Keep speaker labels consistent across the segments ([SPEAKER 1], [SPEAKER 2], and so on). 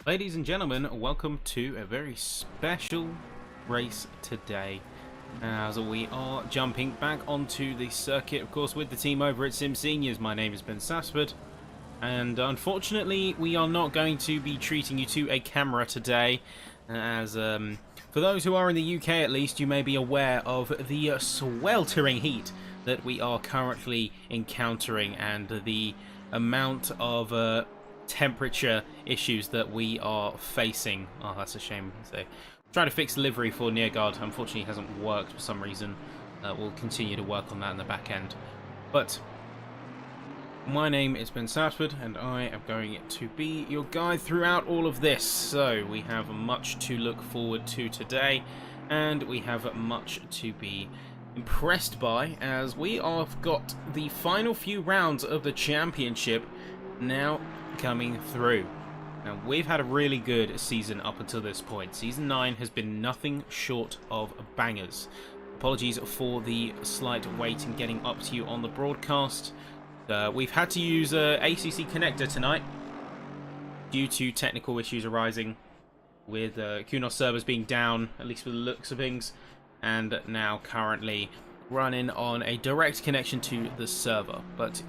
[SPEAKER 1] Ladies and gentlemen, welcome to a very special race today, as we are jumping back onto the circuit, of course, with the team over at SIMseniors. My name is Ben Sassford, and unfortunately we are not going to be treating you to a camera today, as for those who are in the UK at least, you may be aware of the sweltering heat that we are currently encountering and the amount of temperature issues that we are facing. Oh, that's a shame. So, trying to fix livery for Nearguard. Unfortunately, it hasn't worked for some reason. We'll continue to work on that in the back end. But my name is Ben Sassford, and I am going to be your guide throughout all of this. So we have much to look forward to today, and we have much to be impressed by, as we have got the final few rounds of the championship now coming through. Now, we've had a really good season up until this point. Season 9 has been nothing short of bangers. Apologies for the slight wait in getting up to you on the broadcast. We've had to use ACC connector tonight due to technical issues arising with Kunos servers being down, at least with the looks of things, and now currently running on a direct connection to the server. But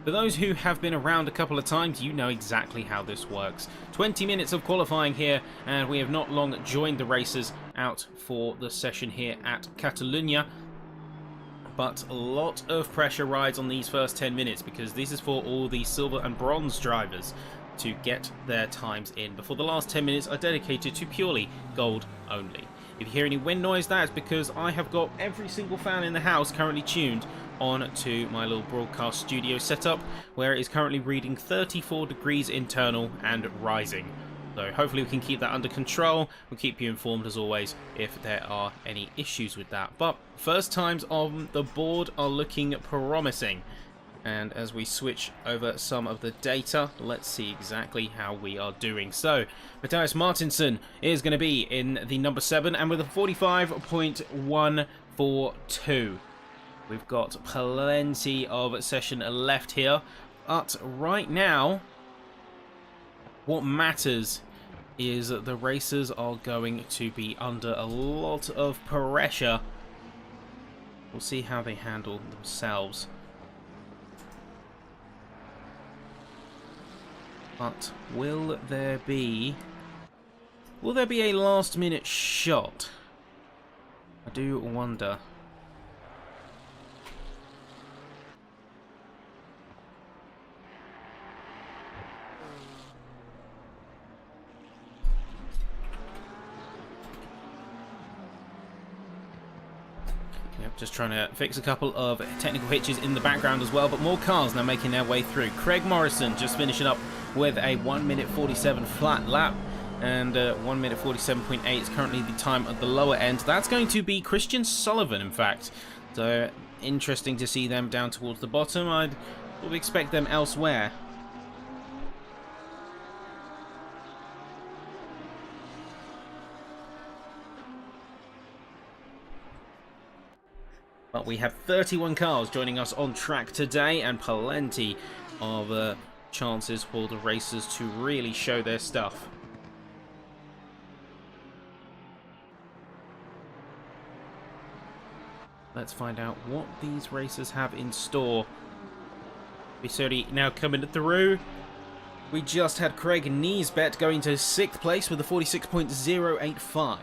[SPEAKER 1] for those who have been around a couple of times, you know exactly how this works. 20 minutes of qualifying here, and we have not long joined the racers out for the session here at Catalunya. But a lot of pressure rides on these first 10 minutes, because this is for all the silver and bronze drivers to get their times in before the last 10 minutes are dedicated to purely gold only. If you hear any wind noise, that's because I have got every single fan in the house currently tuned on to my little broadcast studio setup, where it is currently reading 34 degrees internal and rising. So hopefully we can keep that under control. We'll keep you informed as always if there are any issues with that. But first times on the board are looking promising. And as we switch over some of the data, let's see exactly how we are doing. So, Matthias Martinsen is going to be in the number 7 and with a 45.142. We've got plenty of session left here. But right now, what matters is that the racers are going to be under a lot of pressure. We'll see how they handle themselves. But will there be a last minute shot? I do wonder. Yep, just trying to fix a couple of technical hitches in the background as well, but more cars now making their way through. Craig Morrison just finishing up with a 1 minute 47 flat lap, and 1 minute 47.8 is currently the time at the lower end. That's going to be Christian Sullivan, in fact. So interesting to see them down towards the bottom. I'd sort of expect them elsewhere. But we have 31 cars joining us on track today, and plenty of chances for the racers to really show their stuff. Let's find out what these racers have in store. Bisodi now coming through. We just had Craig Niesbet going to 6th place with a 46.085.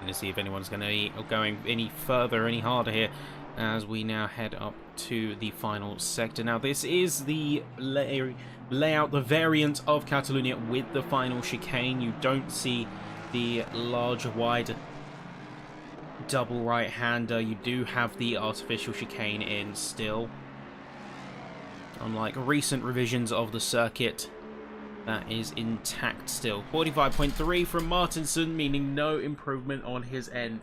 [SPEAKER 1] To see if anyone's going to be going any further, any harder here, as we now head up to the final sector. Now, this is the layout, the variant of Catalunya with the final chicane. You don't see the large, wide double right-hander. You do have the artificial chicane in still. Unlike recent revisions of the circuit, that is intact still. 45.3 from Martinsen, meaning no improvement on his end.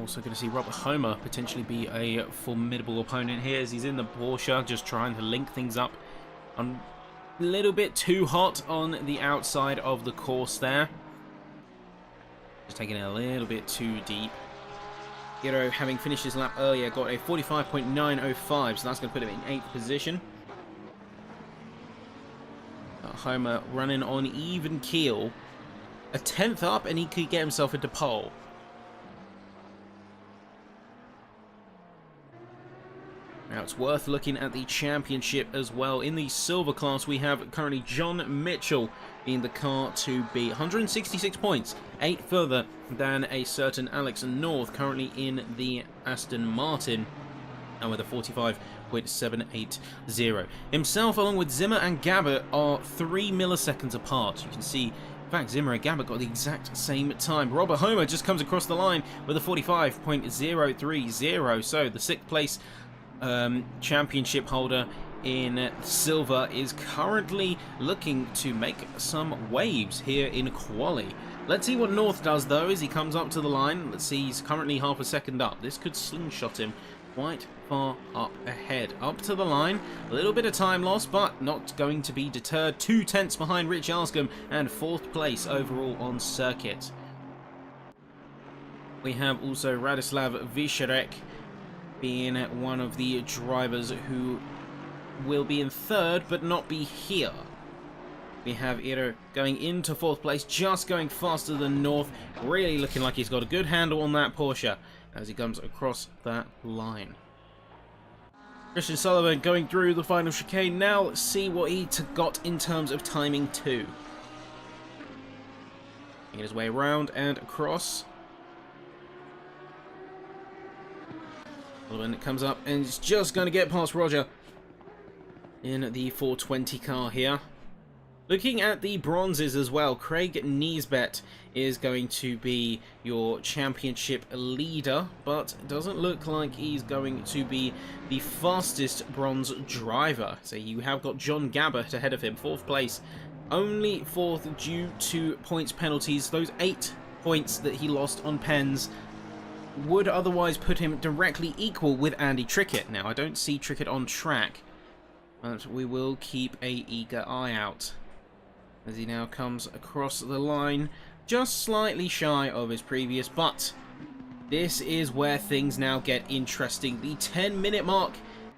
[SPEAKER 1] also going to see Robert Homer potentially be a formidable opponent here as he's in the Porsche, just trying to link things up. A little bit too hot on the outside of the course there. Just taking it a little bit too deep. Hero, having finished his lap earlier, got a 45.905, so that's going to put him in 8th position. Homer running on even keel. A 10th up and he could get himself into pole. Now it's worth looking at the championship as well. In the silver class we have currently John Mitchell in the car to beat. 166 points, 8 further than a certain Alex North, currently in the Aston Martin, and with a 45.780. Himself along with Zimmer and Gabbert are 3 milliseconds apart. You can see, in fact, Zimmer and Gabbert got the exact same time. Robert Homer just comes across the line with a 45.030. So the 6th place championship holder in silver is currently looking to make some waves here in quali. Let's see what North does though as he comes up to the line. Let's see, he's currently half a second up. This could slingshot him quite far up ahead. Up to the line, a little bit of time loss, but not going to be deterred. 2 tenths behind Rich Arscombe and 4th place overall on circuit. We have also Radislav Visharek being one of the drivers who will be in 3rd but not be here. We have Iro going into 4th place, just going faster than North, really looking like he's got a good handle on that Porsche as he comes across that line. Christian Sullivan going through the final chicane. Now let's see what he got in terms of timing too. Making his way around and across. Sullivan comes up and is just going to get past Roger in the 420 car here. Looking at the bronzes as well, Craig Niesbet is going to be your championship leader, but it doesn't look like he's going to be the fastest bronze driver. So you have got John Gabbert ahead of him, 4th place, only 4th due to points penalties. Those 8 points that he lost on pens would otherwise put him directly equal with Andy Trickett. Now, I don't see Trickett on track, but we will keep a eager eye out as he now comes across the line, just slightly shy of his previous, but this is where things now get interesting. The 10-minute mark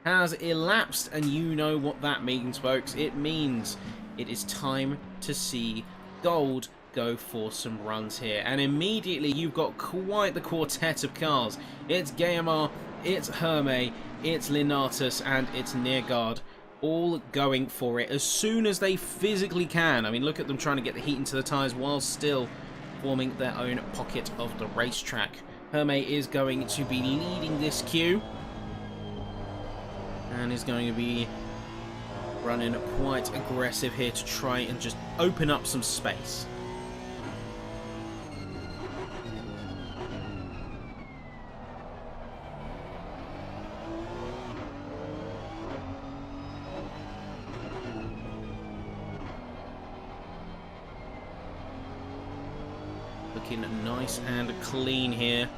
[SPEAKER 1] has elapsed, and you know what that means, folks. It means it is time to see Gold go for some runs here, and immediately you've got quite the quartet of cars. It's Guillemard, it's Hermé, it's Linatus, and it's Neergaard, all going for it as soon as they physically can. I mean, look at them trying to get the heat into the tyres while still forming their own pocket of the racetrack. Hermé is going to be leading this queue and is going to be running quite aggressive here to try and just open up some space. Looking nice and clean here.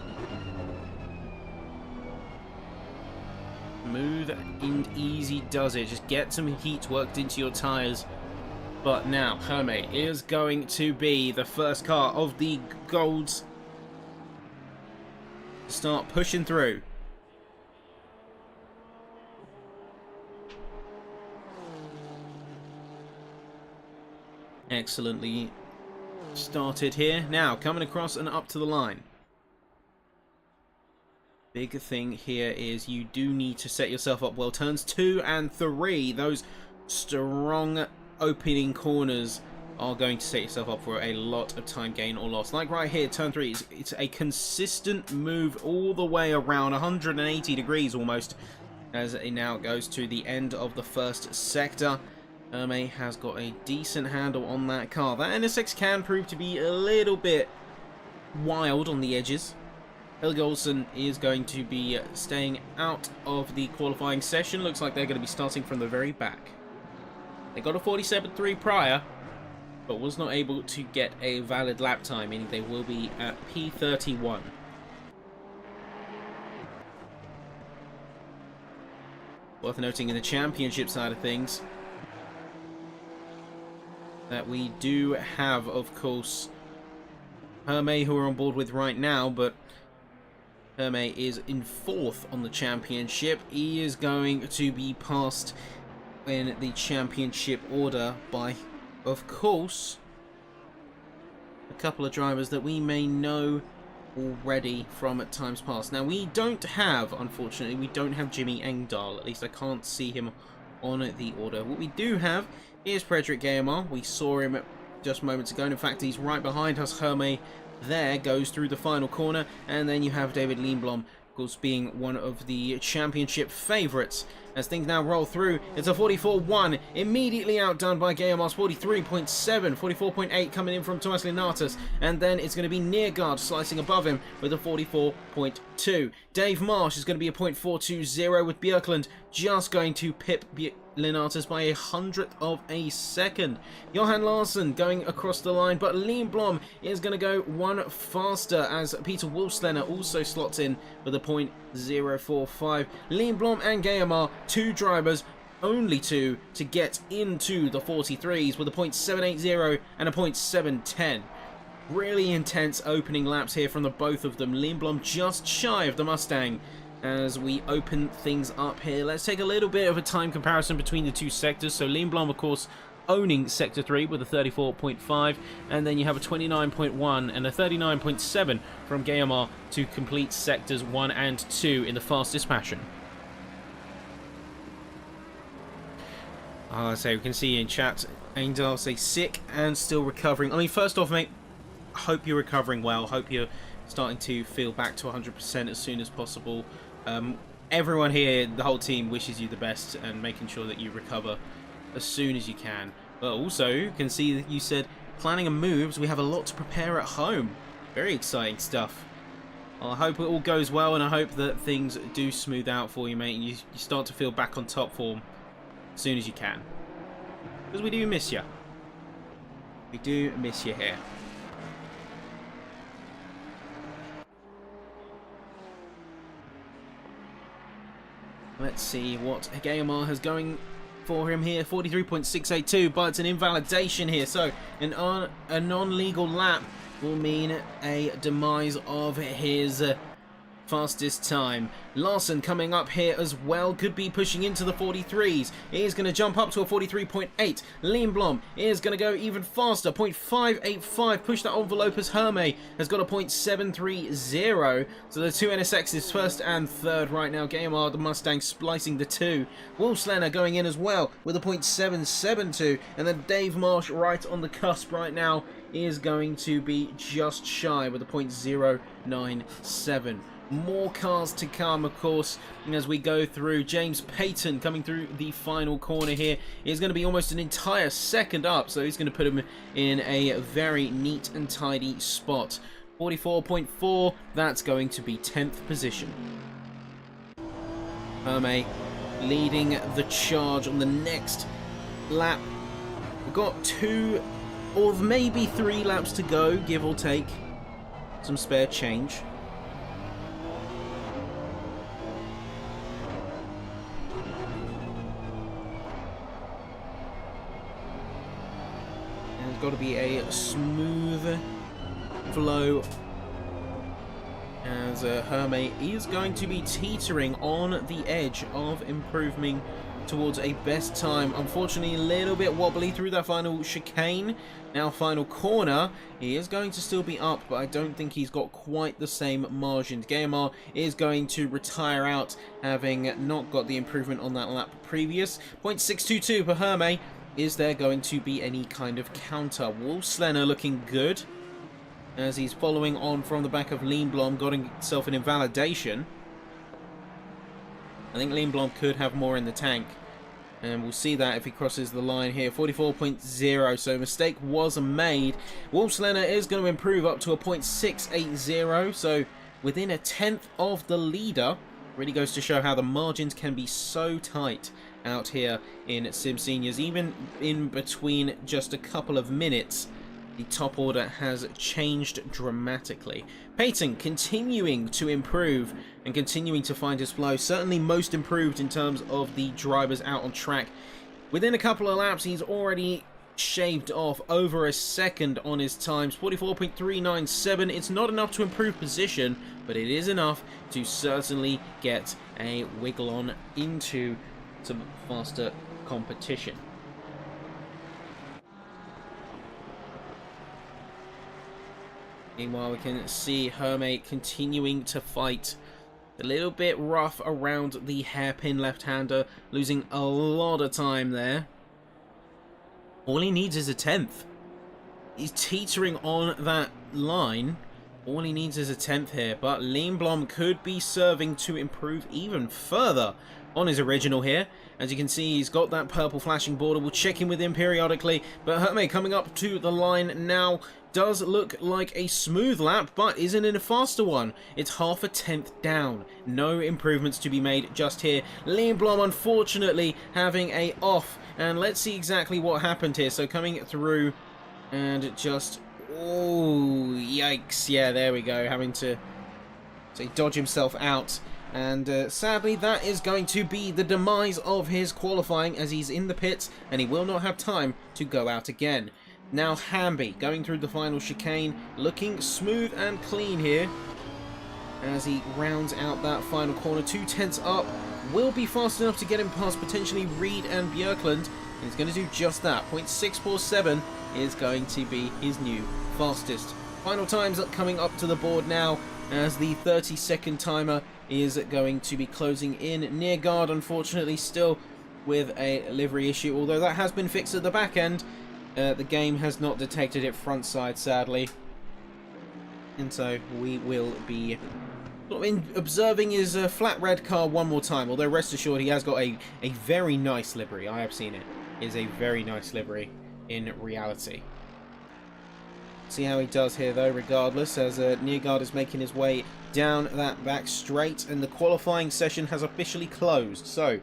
[SPEAKER 1] Smooth and easy does it. Just get some heat worked into your tyres. But now Hermé is going to be the first car of the Golds to start pushing through. Excellently started here. Now coming across and up to the line. Big thing here is you do need to set yourself up well. Turns 2 and 3, those strong opening corners are going to set yourself up for a lot of time gain or loss. Like right here, turn 3, it's a consistent move all the way around, 180 degrees almost, as it now goes to the end of the first sector. Hermé has got a decent handle on that car. That NSX can prove to be a little bit wild on the edges. Helge Olsen is going to be staying out of the qualifying session. Looks like they're going to be starting from the very back. They got a 47.3 prior, but was not able to get a valid lap time, meaning they will be at P31. Worth noting in the championship side of things that we do have, of course, Hermé, who we're on board with right now, but Hermé is in 4th on the championship. He is going to be passed in the championship order by, of course, a couple of drivers that we may know already from at times past. Now, we don't have, unfortunately, we don't have Jimmy Engdahl. At least I can't see him on the order. What we do have is Frederick Guillemot. We saw him just moments ago, and in fact, he's right behind us. Hermé there goes through the final corner, and then you have David Lindblom, of course, being one of the championship favourites. As things now roll through, it's a 44-1, immediately outdone by Guillemot's 43.7, 44.8 coming in from Thomas Linatus, and then it's going to be Neergaard slicing above him with a 44.2. Dave Marsh is going to be a .420 with Björklund just going to pip Linatus by 100th of a second. Johan Larsson going across the line, but Lindblom is going to go one faster as Peter Wolfslener also slots in with a .045. Lindblom and Guillemot, two drivers, only two to get into the 43s with a .780 and a .710. Really intense opening laps here from the both of them. Lindblom just shy of the Mustang as we open things up here. Let's take a little bit of a time comparison between the two sectors. So Lindblom, of course, owning Sector 3 with a 34.5, and then you have a 29.1 and a 39.7 from Guillemot to complete Sectors 1 and 2 in the fastest fashion. So we can see in chat, Engdahl say sick and still recovering. I mean, first off, mate, hope you're recovering well. Hope you're starting to feel back to 100% as soon as possible. Everyone here, the whole team, wishes you the best and making sure that you recover as soon as you can. But also, you can see that you said planning a move, so we have a lot to prepare at home. Very exciting stuff. I hope it all goes well, and I hope that things do smooth out for you, mate, and you start to feel back on top form as soon as you can. Because we do miss you. We do miss you here. Let's see what Guillemot has going for him here. 43.682, but it's an invalidation here. So a non-legal lap will mean a demise of his fastest time. Larson coming up here as well, could be pushing into the 43s. He is going to jump up to a 43.8. Lindblom is going to go even faster, 0.585. Push that envelope as Hermé has got a 0.730. So the two NSXs first and third right now. Guillemot, the Mustang, splicing the two. Wolfslener going in as well with a 0.772. And then Dave Marsh right on the cusp right now is going to be just shy with a 0.097. More cars to come, of course, as we go through. James Payton coming through the final corner here is going to be almost an entire second up, so he's going to put him in a very neat and tidy spot. 44.4, that's going to be 10th position. Hermé leading the charge on the next lap. We've got 2 or maybe 3 laps to go, give or take. Some spare change. Got to be a smooth flow as Hermé is going to be teetering on the edge of improving towards a best time. Unfortunately, a little bit wobbly through that final chicane. Now final corner, he is going to still be up, but I don't think he's got quite the same margin. Guillemot is going to retire out, having not got the improvement on that lap previous. 0.622 for Hermé. Is there going to be any kind of counter? Wolfslener looking good as he's following on from the back of Lindblom, got himself an invalidation. I think Lindblom could have more in the tank, and we'll see that if he crosses the line here. 44.0, so a mistake was made. Wolfslener is going to improve up to a 0.680, so within a 10th of the leader. Really goes to show how the margins can be so tight out here in SimSeniors. Even in between just a couple of minutes, the top order has changed dramatically. Peyton continuing to improve and continuing to find his flow. Certainly most improved in terms of the drivers out on track. Within a couple of laps, he's already shaved off over a second on his times. 44.397. It's not enough to improve position, but it is enough to certainly get a wiggle on into some faster competition. Meanwhile, we can see Hermé continuing to fight. A little bit rough around the hairpin left-hander, losing a lot of time there. All he needs is a 10th. He's teetering on that line. All he needs is a 10th here, but Lindblom could be serving to improve even further on his original here. As you can see, he's got that purple flashing border. We'll check in with him periodically, but Hermé coming up to the line now. Does look like a smooth lap, but isn't in a faster one. It's half a 10th down. No improvements to be made just here. Lindblom, unfortunately, having a off. And let's see exactly what happened here. So coming through and just... oh, yikes. Yeah, there we go. Having to dodge himself out. And sadly, that is going to be the demise of his qualifying, as he's in the pits and he will not have time to go out again. Now Hamby going through the final chicane, looking smooth and clean here as he rounds out that final corner. 2/10 up, will be fast enough to get him past potentially Reed and Björklund, and he's going to do just that. 0.647 is going to be his new fastest. Final times coming up to the board now, as the 30-second timer is going to be closing in. Neergaard, unfortunately, still with a livery issue, although that has been fixed at the back end. The game has not detected it front side, sadly, and so we will be observing his flat red car one more time. Although rest assured, he has got a very nice livery. I have seen it. It is a very nice livery in reality. See how he does here, though, regardless, as Neergaard is making his way down that back straight, and the qualifying session has officially closed. So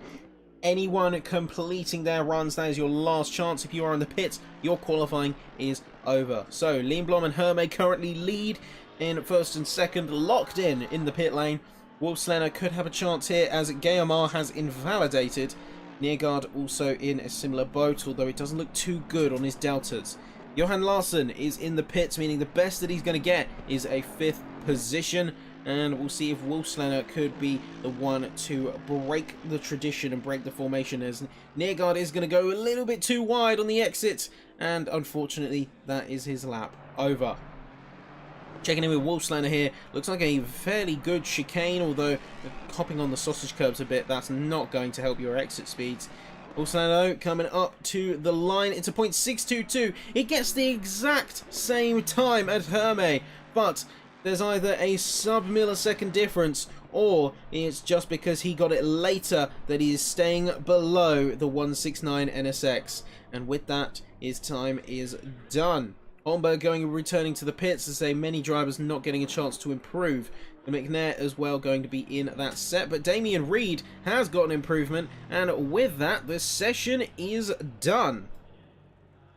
[SPEAKER 1] anyone completing their runs, that is your last chance. If you are in the pits, your qualifying is over. So Lindblom and Hermé currently lead in first and second, locked in the pit lane. Wolfslener could have a chance here, as Guillemard has invalidated. Neergaard also in a similar boat, although it doesn't look too good on his deltas. Johan Larsson is in the pits, meaning the best that he's going to get is a 5th position. And we'll see if Wolfslener could be the one to break the tradition and break the formation, as Neergaard is going to go a little bit too wide on the exit. And unfortunately, that is his lap over. Checking in with Wolfslener here. Looks like a fairly good chicane, although hopping on the sausage curbs a bit, that's not going to help your exit speeds. Wolfslener coming up to the line. It's a 0.622. It gets the exact same time as Hermé, but there's either a sub-millisecond difference, or it's just because he got it later that he is staying below the 169 NSX. And with that, his time is done. Holmberg returning to the pits, as say many drivers not getting a chance to improve. The McNair as well going to be in that set, but Damien Reed has got an improvement, and with that, the session is done.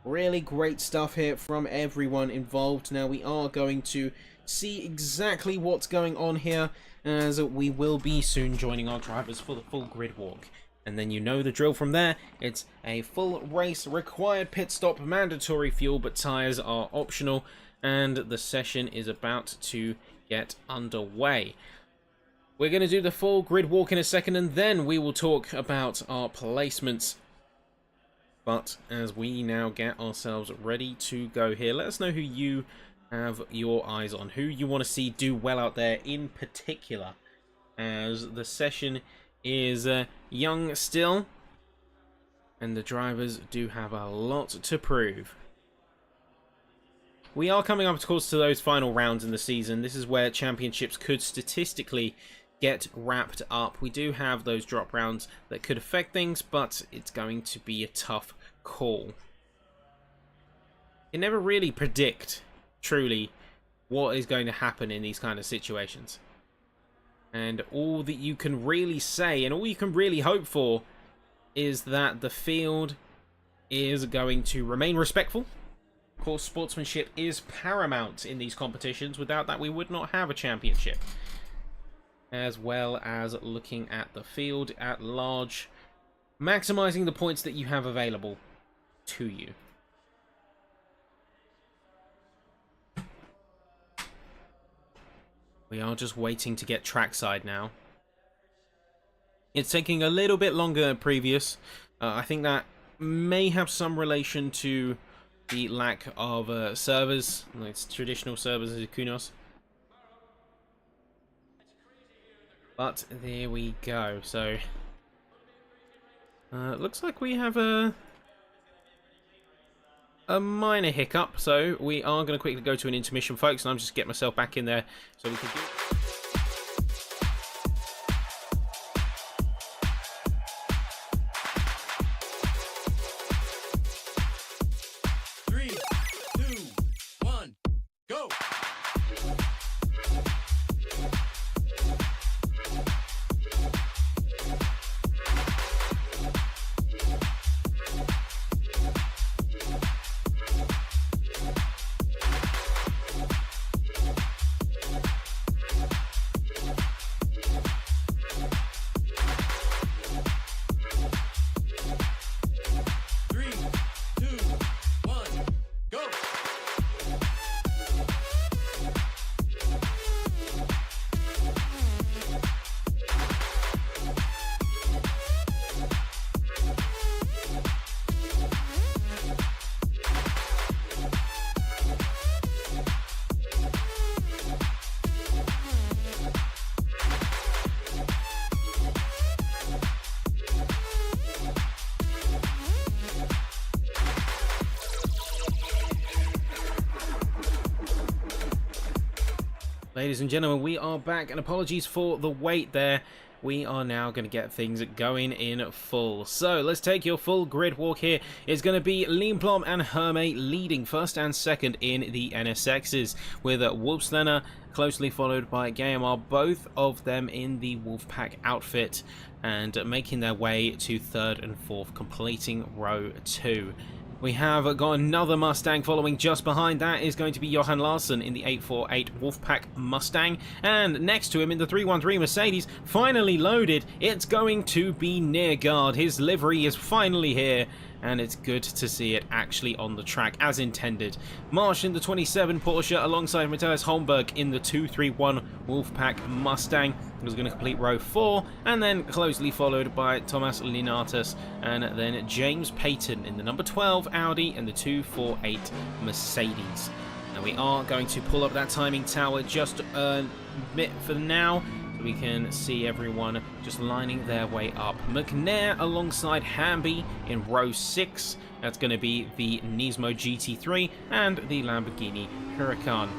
[SPEAKER 1] Really great stuff here from everyone involved. Now we are going to see exactly what's going on here, as we will be soon joining our drivers for the full grid walk. And then you know the drill from there. It's a full race, required pit stop, mandatory fuel, but tyres are optional, and the session is about to get underway. We're going to do the full grid walk in a second, and then we will talk about our placements. But as we now get ourselves ready to go here, let us know who you have your eyes on, who you want to see do well out there in particular, as the session is young still, and the drivers do have a lot to prove. We are coming up, of course, to those final rounds in the season. This is where championships could statistically get wrapped up. We do have those drop rounds that could affect things, but it's going to be a tough call. You never really predict, truly, what is going to happen in these kind of situations. And all that you can really say, and all you can really hope for, is that the field is going to remain respectful, Of course, sportsmanship is paramount in these competitions. Without that, we would not have a championship. As well as looking at the field at large, maximizing the points that you have available to you. We are just waiting to get trackside now. It's taking a little bit longer than previous. I think that may have some relation to the lack of servers, like traditional servers as Kunos. But there we go. So looks like we have a minor hiccup. So we are going to quickly go to an intermission, folks, and I'm just get myself back in there so we can do. Ladies and gentlemen, we are back, and apologies for the wait there. We are now going to get things going in full. So let's take your full grid walk here. It's going to be Limplom and Herme leading first and second in the NSXs, with Wolfslener closely followed by Gaimar, both of them in the Wolfpack outfit, and making their way to third and fourth, completing row 2. We have got another Mustang following just behind. That is going to be Johan Larsson in the 848 Wolfpack Mustang. And next to him in the 313 Mercedes, finally loaded, it's going to be Neergaard. His livery is finally here, and it's good to see it actually on the track as intended. Marsh in the 27 Porsche alongside Matthias Holmberg in the 231 Wolfpack Mustang. He was going to complete row 4, and then closely followed by Thomas Linatus and then James Payton in the number 12 Audi and the 248 Mercedes. Now we are going to pull up that timing tower just a bit for now, so we can see everyone just lining their way up. McNair alongside Hamby in row 6. That's going to be the Nismo GT3 and the Lamborghini Huracan.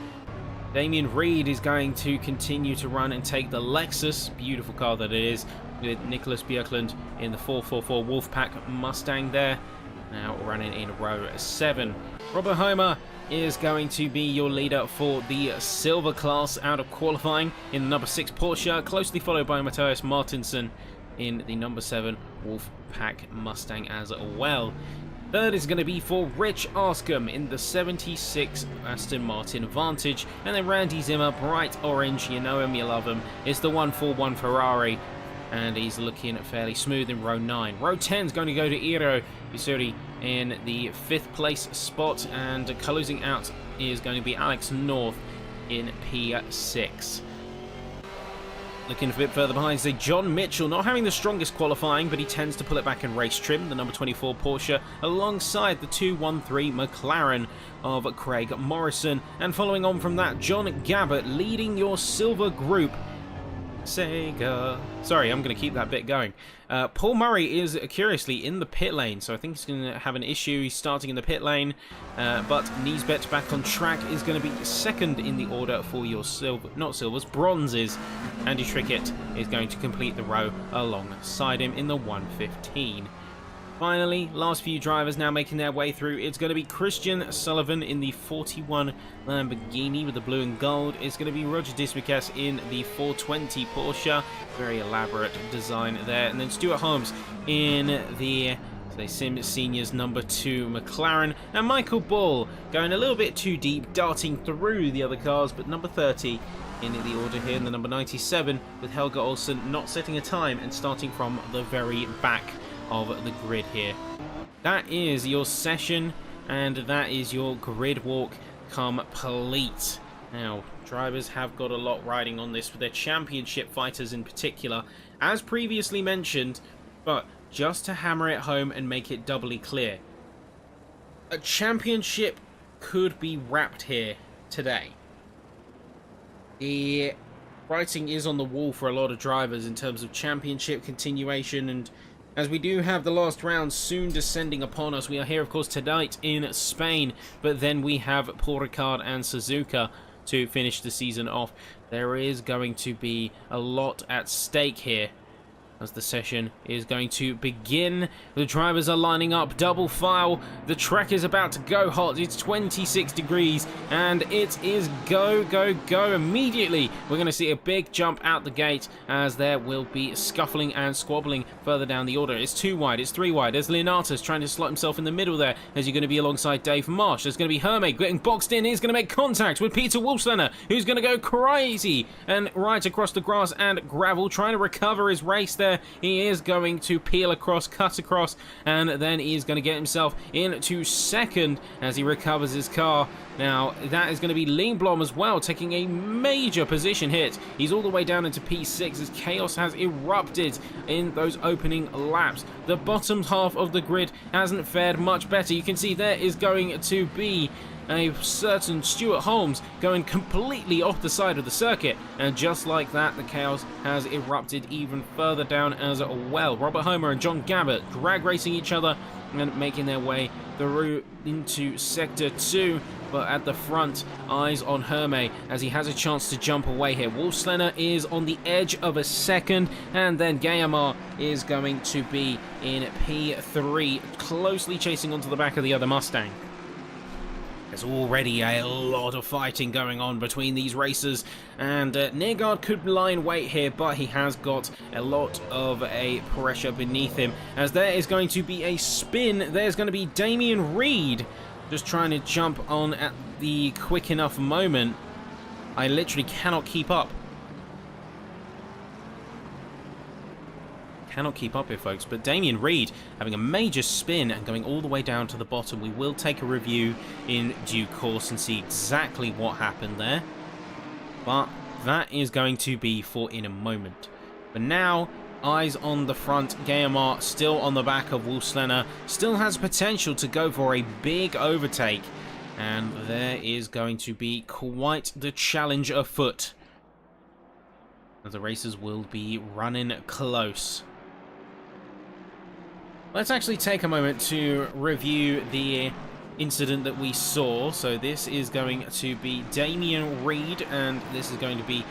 [SPEAKER 1] Damien Reed is going to continue to run and take the Lexus, beautiful car that it is, with Nicholas Björklund in the 444 Wolfpack Mustang there, now running in row 7. Robert Homer is going to be your leader for the silver class out of qualifying in the number 6 Porsche, closely followed by Matthias Martinsson in the number 7 Wolfpack Mustang as well. Third is going to be for Rich Arscombe in the 76 Aston Martin Vantage. And then Randy Zimmer, bright orange, you know him, you love him, is the 141 Ferrari. And he's looking fairly smooth in row 9. Row 10 is going to go to Iro Usuri in the 5th place spot. And closing out is going to be Alex North in P6. Looking a bit further behind, say John Mitchell, not having the strongest qualifying, but he tends to pull it back in race trim, the number 24 Porsche, alongside the 213 McLaren of Craig Morrison. And following on from that, John Gabbert leading your silver group. Sega. Sorry, I'm going to keep that bit going. Paul Murray is curiously in the pit lane, so I think he's going to have an issue. He's starting in the pit lane, but Niesbet back on track is going to be second in the order for your bronzes. Andy Trickett is going to complete the row alongside him in the 115. Finally, last few drivers now making their way through. It's going to be Christian Sullivan in the 41 Lamborghini with the blue and gold. It's going to be Roger Disbicas in the 420 Porsche. Very elaborate design there. And then Stuart Holmes in the So SIMseniors number 2 McLaren, and Michael Bull going a little bit too deep, darting through the other cars, but number 30 in the order here, and the number 97 with Helge Olsen not setting a time and starting from the very back of the grid here. That is your session, and that is your grid walk complete. Now, drivers have got a lot riding on this, for their championship fighters in particular, as previously mentioned, but just to hammer it home and make it doubly clear, a championship could be wrapped here today. The writing is on the wall for a lot of drivers in terms of championship continuation, and as we do have the last round soon descending upon us. We are here, of course, tonight in Spain, but then we have Paul Ricard and Suzuka to finish the season off. There is going to be a lot at stake here as the session is going to begin. The drivers are lining up, double file. The track is about to go hot. It's 26 degrees, and it is go, go, go immediately. We're going to see a big jump out the gate, as there will be scuffling and squabbling further down the order. It's 2 wide, it's 3 wide. There's Leonatus trying to slot himself in the middle there, as you're going to be alongside Dave Marsh. There's going to be Hermé getting boxed in. He's going to make contact with Peter Wolfslener, who's going to go crazy and right across the grass and gravel, trying to recover his race there. He is going to peel across, cut across, and then he's going to get himself into second as he recovers his car. Now, that is going to be Lindblom as well, taking a major position hit. He's all the way down into P6 as chaos has erupted in those opening laps. The bottom half of the grid hasn't fared much better. You can see there is going to be a certain Stuart Holmes going completely off the side of the circuit, and just like that, the chaos has erupted even further down as well. Robert Homer and John Gabbett drag racing each other and making their way through into Sector 2, but at the front, eyes on Hermé as he has a chance to jump away here. Wolfslener is on the edge of a second, and then Guillemard is going to be in P3, closely chasing onto the back of the other Mustang. There's already a lot of fighting going on between these racers, and Nergard could lie in wait here, but he has got a lot of a pressure beneath him, as there is going to be a spin. There's going to be Damien Reed just trying to jump on at the quick enough moment. I literally cannot keep up. Cannot keep up here, folks, but Damien Reed having a major spin and going all the way down to the bottom. We will take a review in due course and see exactly what happened there, but that is going to be for in a moment. But now, eyes on the front. Guillemard still on the back of Wolfslener, still has potential to go for a big overtake, and there is going to be quite the challenge afoot, as the racers will be running close. Let's actually take a moment to review the incident that we saw. So this is going to be Damien Reed, and this is going to be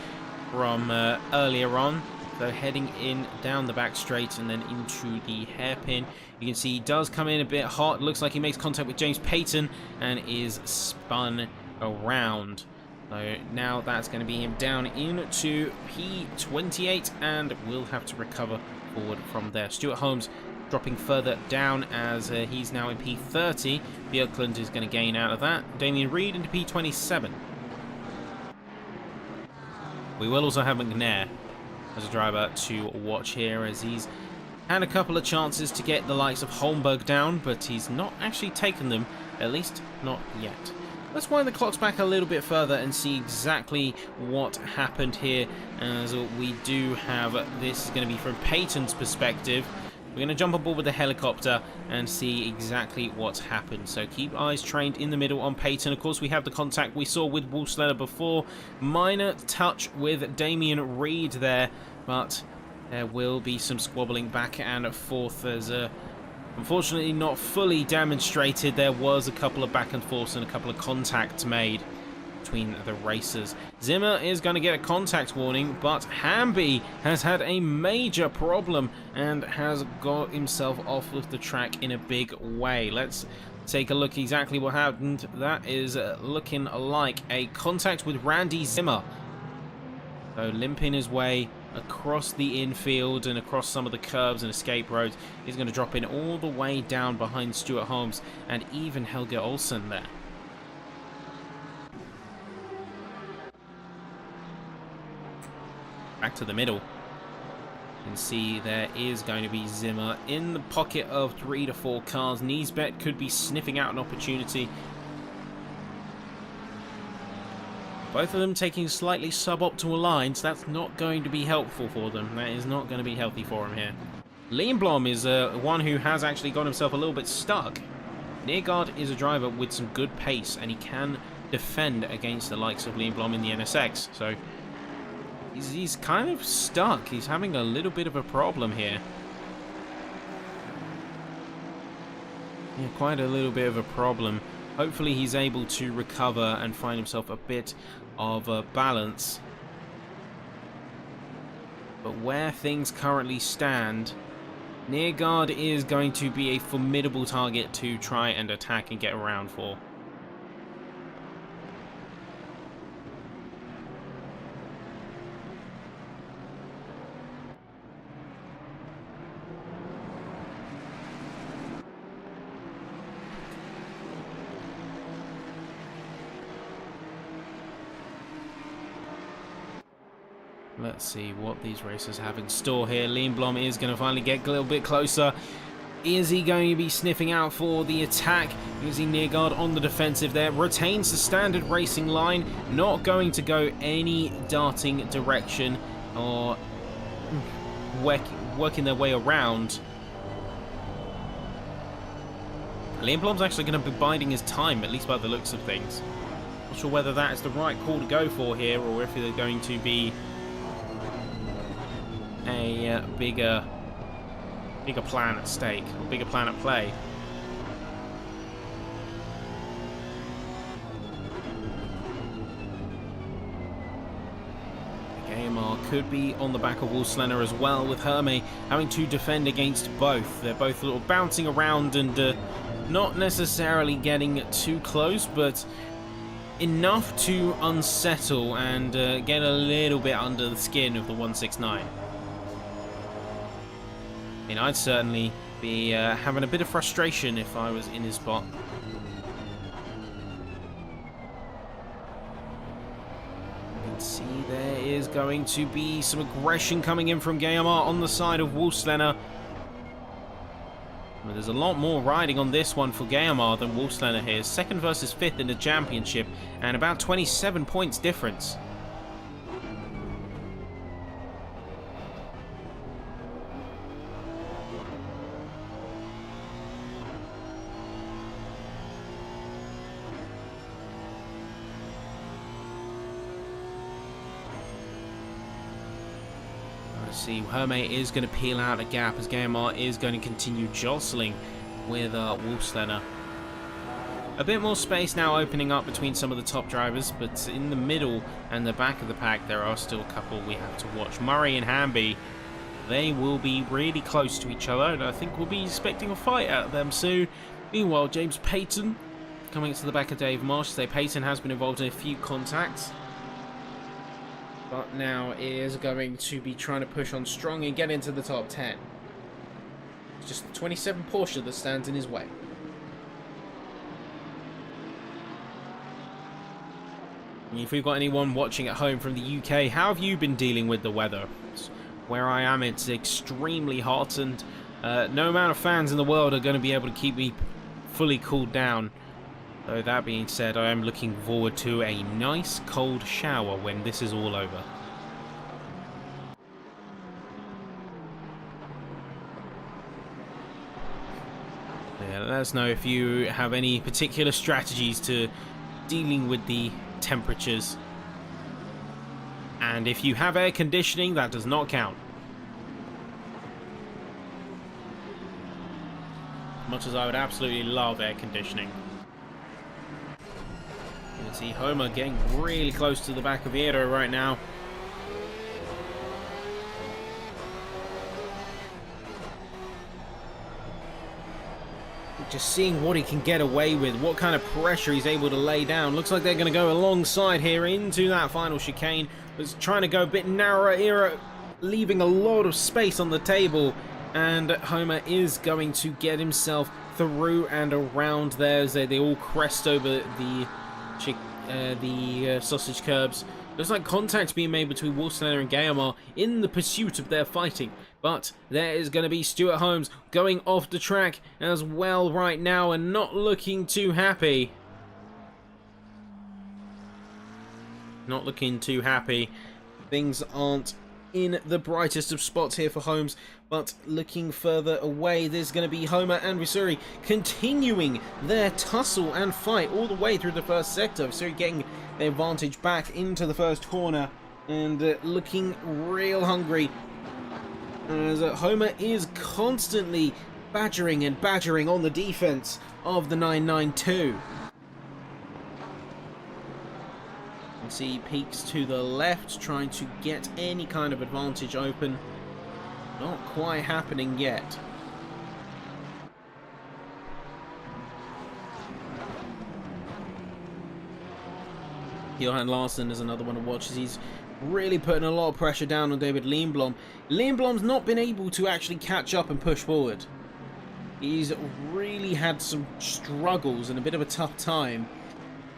[SPEAKER 1] from earlier on. So heading in down the back straight and then into the hairpin. You can see he does come in a bit hot. Looks like he makes contact with James Payton and is spun around. So now that's going to be him down into P28, and we'll have to recover forward from there. Stuart Holmes dropping further down as he's now in P30. Björklund is going to gain out of that. Damien Reed into P27. We will also have McNair as a driver to watch here, as he's had a couple of chances to get the likes of Holmberg down, but he's not actually taken them, at least not yet. Let's wind the clocks back a little bit further and see exactly what happened here, as we do have, this is going to be from Payton's perspective. We're going to jump aboard with the helicopter and see exactly what's happened. So keep eyes trained in the middle on Payton. Of course, we have the contact we saw with Wolfslener before. Minor touch with Damien Reed there, but there will be some squabbling back and forth as unfortunately not fully demonstrated. There was a couple of back and forths and a couple of contacts made between the racers. Zimmer is going to get a contact warning, but Hamby has had a major problem and has got himself off of the track in a big way. Let's take a look exactly what happened. That is looking like a contact with Randy Zimmer. So limping his way across the infield and across some of the curbs and escape roads. He's going to drop in all the way down behind Stuart Holmes and even Helge Olsen there. Back to the middle. You can see there is going to be Zimmer in the pocket of 3 to 4 cars. Niesbet could be sniffing out an opportunity. Both of them taking slightly suboptimal lines. That's not going to be helpful for them. That is not going to be healthy for him here. Lindblom is one who has actually got himself a little bit stuck. Neergaard is a driver with some good pace, and he can defend against the likes of Lindblom in the NSX. So he's kind of stuck. He's having a little bit of a problem here. Yeah, quite a little bit of a problem. Hopefully he's able to recover and find himself a bit of a balance. But where things currently stand, Neergaard is going to be a formidable target to try and attack and get around for. Let's see what these racers have in store here. Lindblom is going to finally get a little bit closer. Is he going to be sniffing out for the attack? Using Neergaard on the defensive there. Retains the standard racing line. Not going to go any darting direction or working their way around. Lindblom's actually going to be biding his time, at least by the looks of things. Not sure whether that is the right call to go for here, or if they're going to be a bigger plan at stake, or bigger plan at play. AMR could be on the back of Wolfslener as well, with Hermé having to defend against both. They're both a little bouncing around and not necessarily getting too close, but enough to unsettle and get a little bit under the skin of the 169. I mean, I'd certainly be having a bit of frustration if I was in his spot. You can see there is going to be some aggression coming in from Guillemard on the side of Wolfslener. Well, there's a lot more riding on this one for Guillemard than Wolfslener here. Second versus fifth in the championship, and about 27 points difference. See, Hermé is going to peel out a gap as Guillemard is going to continue jostling with Wolfslener. A bit more space now opening up between some of the top drivers, but in the middle and the back of the pack there are still a couple we have to watch. Murray and Hamby, they will be really close to each other, and I think we'll be expecting a fight out of them soon. Meanwhile, James Payton coming to the back of Dave Marsh. So Payton has been involved in a few contacts, but now is going to be trying to push on strong and get into the top 10. It's just the 27 Porsche that stands in his way. If we've got anyone watching at home from the UK, how have you been dealing with the weather? Where I am, it's extremely hot, and no amount of fans in the world are going to be able to keep me fully cooled down. Though that being said, I am looking forward to a nice cold shower when this is all over. Yeah, let us know if you have any particular strategies to dealing with the temperatures. And if you have air conditioning, that does not count. Much as I would absolutely love air conditioning. You can see Homer getting really close to the back of Eero right now. Just seeing what he can get away with, what kind of pressure he's able to lay down. Looks like they're going to go alongside here into that final chicane. Was trying to go a bit narrower. Eero leaving a lot of space on the table, and Homer is going to get himself through and around there as they all crest over the sausage curbs. Looks like contact being made between Wolfslander and Gayamar in the pursuit of their fighting. But there is going to be Stuart Holmes going off the track as well right now and not looking too happy. Not looking too happy. Things aren't in the brightest of spots here for Holmes, but looking further away, there's going to be Homer and Visuri continuing their tussle and fight all the way through the first sector. Visuri getting the advantage back into the first corner and looking real hungry, as Homer is constantly badgering on the defense of the 992. See, peeks to the left, trying to get any kind of advantage open. Not quite happening yet. Johan Larsson is another one to watch, as he's really putting a lot of pressure down on David Lindblom. Lindblom's not been able to actually catch up and push forward. He's really had some struggles and a bit of a tough time.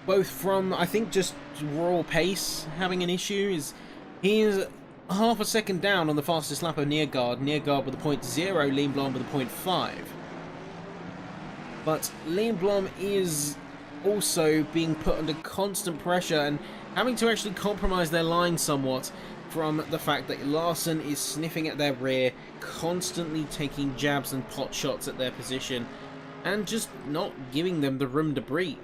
[SPEAKER 1] Both from, I think, just raw pace having an issue. He's half a second down on the fastest lap of Neergaard. Neergaard with a 0.0, Lindblom with a 0.5. But Lindblom is also being put under constant pressure and having to actually compromise their line somewhat from the fact that Larson is sniffing at their rear, constantly taking jabs and pot shots at their position, and just not giving them the room to breathe.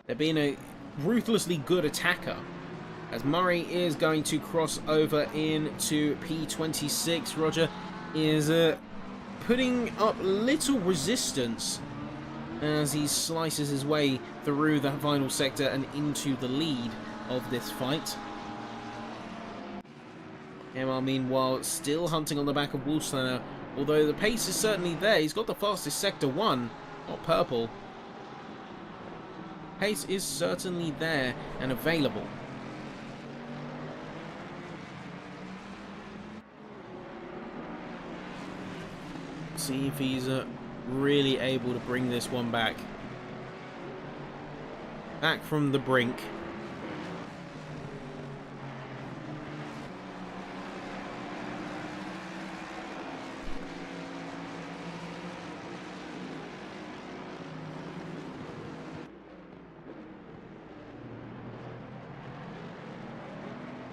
[SPEAKER 1] They're being a ruthlessly good attacker, as Murray is going to cross over into P26. Roger is putting up little resistance as he slices his way through the final sector and into the lead of this fight. Emma, meanwhile, still hunting on the back of Wolfslander, although the pace is certainly there. He's got the fastest sector 1, not purple. Pace is certainly there and available. See if he's really able to bring this one back. Back from the brink.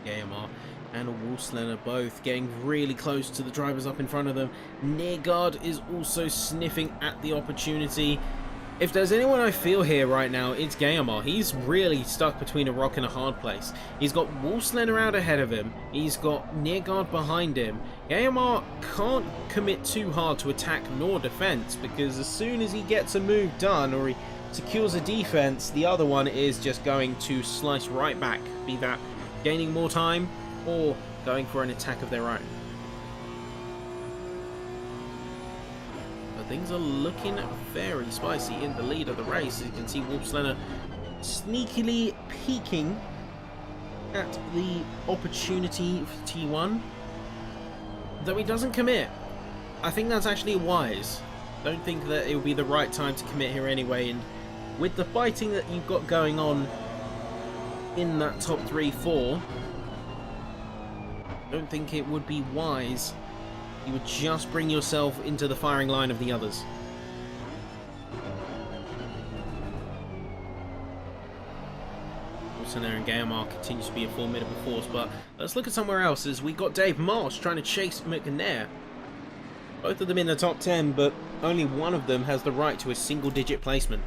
[SPEAKER 1] Gayamar and Wolfslander both getting really close to the drivers up in front of them. Neergaard is also sniffing at the opportunity. If there's anyone I feel here right now, it's Gayamar. He's really stuck between a rock and a hard place. He's got Wolfslander out ahead of him. He's got Neergaard behind him. Gayamar can't commit too hard to attack nor defense, because as soon as he gets a move done or he secures a defense, the other one is just going to slice right back, be that gaining more time or going for an attack of their own. But things are looking very spicy in the lead of the race. As you can see, Wolfslander sneakily peeking at the opportunity for T1, though he doesn't commit. I think that's actually wise. Don't think that it would be the right time to commit here anyway, and with the fighting that you've got going on in that top 3-4, don't think it would be wise. You would just bring yourself into the firing line of the others. Wolfslander and Gayamar continues to be a formidable force, but let's look at somewhere else, as we got Dave Marsh trying to chase McNair. Both of them in the top 10, but only one of them has the right to a single-digit placement.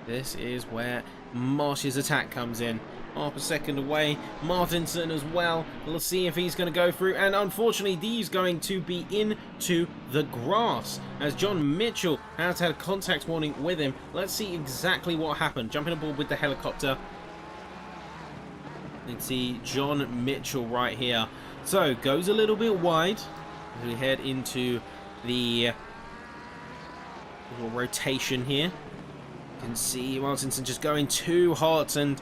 [SPEAKER 1] This is where Marsh's attack comes in. Half a second away. Martinson as well. Let's see if he's going to go through. And unfortunately, he's going to be into the grass, as John Mitchell has had a contact warning with him. Let's see exactly what happened. Jumping aboard with the helicopter. Let's see John Mitchell right here. So, goes a little bit wide as we head into the little rotation here. You can see Martinson just going too hot, and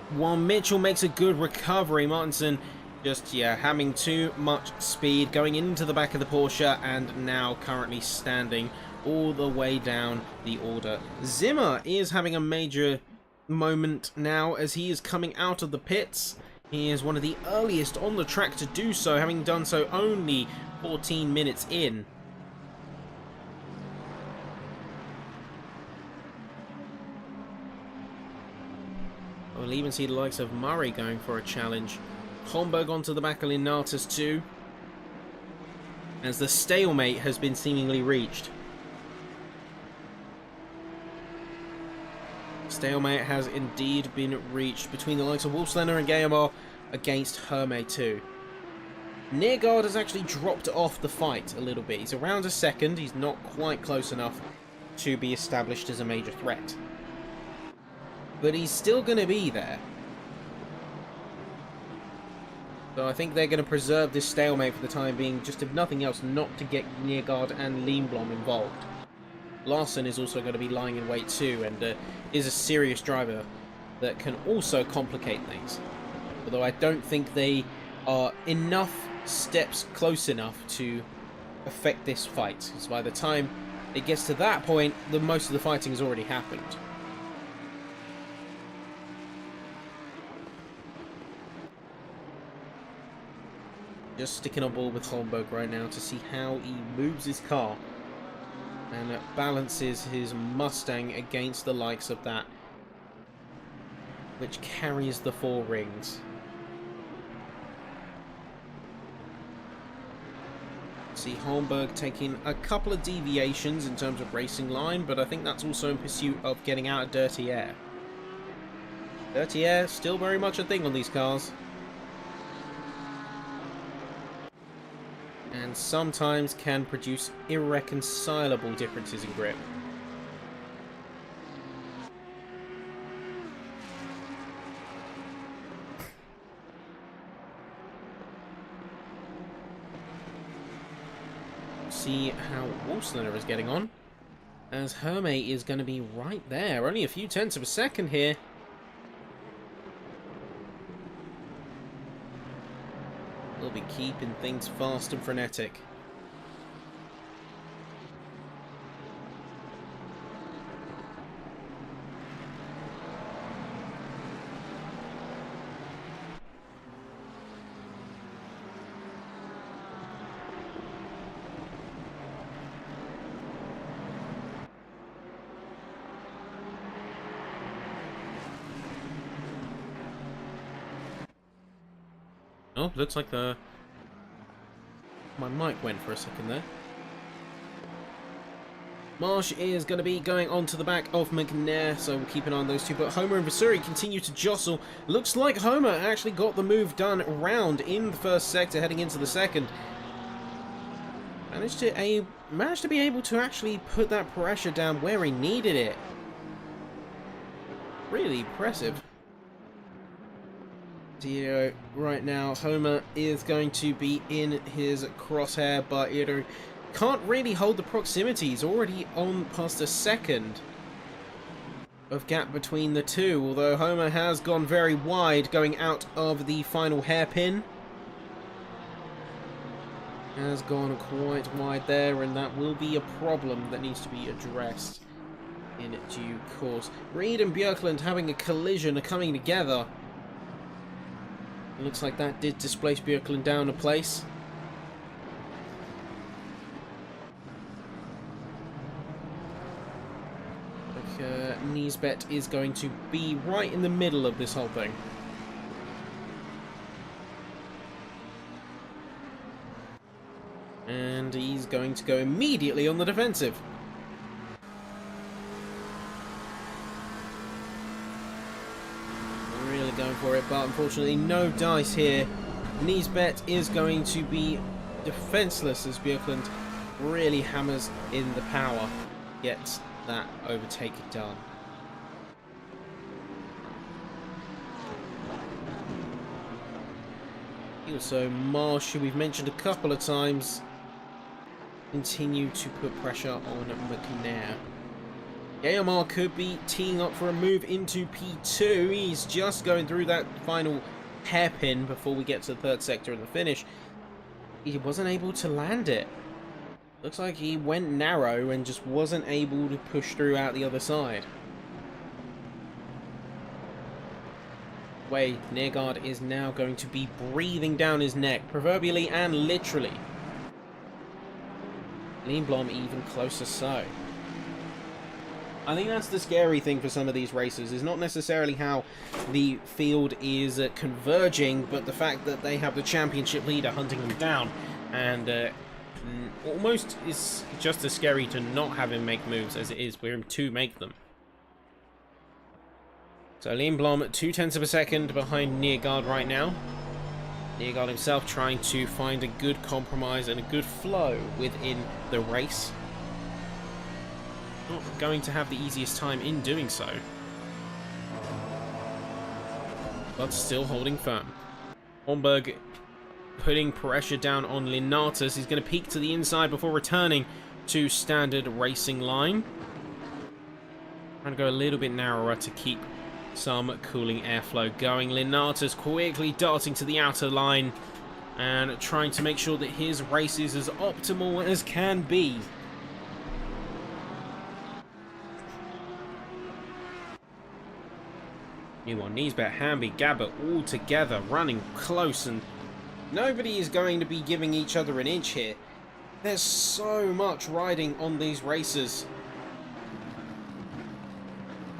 [SPEAKER 1] while Mitchell makes a good recovery, Martinson Just, yeah, having too much speed, going into the back of the Porsche, and now currently standing all the way down the order. Zimmer is having a major moment now as he is coming out of the pits. He is one of the earliest on the track to do so, having done so only 14 minutes in. We'll even see the likes of Murray going for a challenge. Holmberg onto the back of Linatus too, as the stalemate has been seemingly reached. Stalemate has indeed been reached between the likes of Wolfslander and Guillemot against Hermé too. Neergaard has actually dropped off the fight a little bit. He's around a second. He's not quite close enough to be established as a major threat. But he's still going to be there. So I think they're going to preserve this stalemate for the time being, just if nothing else, not to get Neergaard and Lindblom involved. Larson is also going to be lying in wait too, and is a serious driver that can also complicate things. Although I don't think they are enough steps close enough to affect this fight, because by the time it gets to that point, most of the fighting has already happened. Just sticking on board with Holmberg right now to see how he moves his car and balances his Mustang against the likes of that, which carries the 4 rings. See Holmberg taking a couple of deviations in terms of racing line, but I think that's also in pursuit of getting out of dirty air. Dirty air, still very much a thing on these cars. And sometimes can produce irreconcilable differences in grip. See how Wolfslander is getting on, as Hermé is going to be right there, only a few tenths of a second here. We'll be keeping things fast and frenetic. Oh, looks like my mic went for a second there. Marsh is going to be going on to the back of McNair, so we'll keep an eye on those two. But Homer and Vasuri continue to jostle. Looks like Homer actually got the move done round in the first sector, heading into the second. Managed to be able to actually put that pressure down where he needed it. Really impressive. Right now, Homer is going to be in his crosshair, but can't really hold the proximity. He's already on past a second of gap between the two, although Homer has gone very wide going out of the final hairpin. Has gone quite wide there, and that will be a problem that needs to be addressed in due course. Reed and Björklund having a collision are coming together. It looks like that did displace Björklund down a place. Niesbet is going to be right in the middle of this whole thing. And he's going to go immediately on the defensive. Really going for it, but unfortunately no dice here. Niesbet is going to be defenseless as Björklund really hammers in the power. Gets that overtake done. Also, Marsh, who we've mentioned a couple of times, continue to put pressure on McNair. Guillemot could be teeing up for a move into P2. He's just going through that final hairpin before we get to the third sector and the finish. He wasn't able to land it. Looks like he went narrow and just wasn't able to push through out the other side. Neergaard is now going to be breathing down his neck, proverbially and literally. Lindblom even closer so. I think that's the scary thing for some of these races, is not necessarily how the field is converging, but the fact that they have the championship leader hunting them down. And almost is just as scary to not have him make moves as it is for him to make them. So Lindblom 0.2 of a second behind Neergaard right now. Neergaard himself trying to find a good compromise and a good flow within the race. Not going to have the easiest time in doing so. But still holding firm. Holmberg putting pressure down on Linatus. He's going to peek to the inside before returning to standard racing line. Trying to go a little bit narrower to keep some cooling airflow going. Linatus quickly darting to the outer line and trying to make sure that his race is as optimal as can be. New one, Niesbet, Hamby, Gabbert all together running close, and nobody is going to be giving each other an inch here. There's so much riding on these races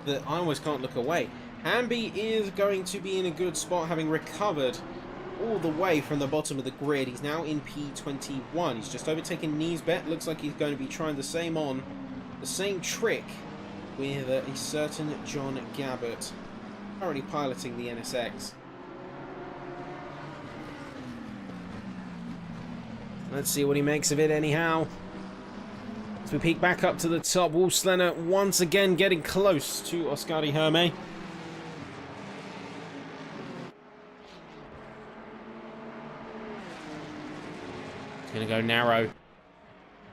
[SPEAKER 1] that I almost can't look away. Hamby is going to be in a good spot, having recovered all the way from the bottom of the grid. He's now in P21. He's just overtaken Niesbet. Looks like he's going to be trying the same trick with a certain John Gabbert, currently piloting the NSX. Let's see what he makes of it anyhow. As we peek back up to the top, Wolfslener once again getting close to Oskari Herme. Gonna go narrow.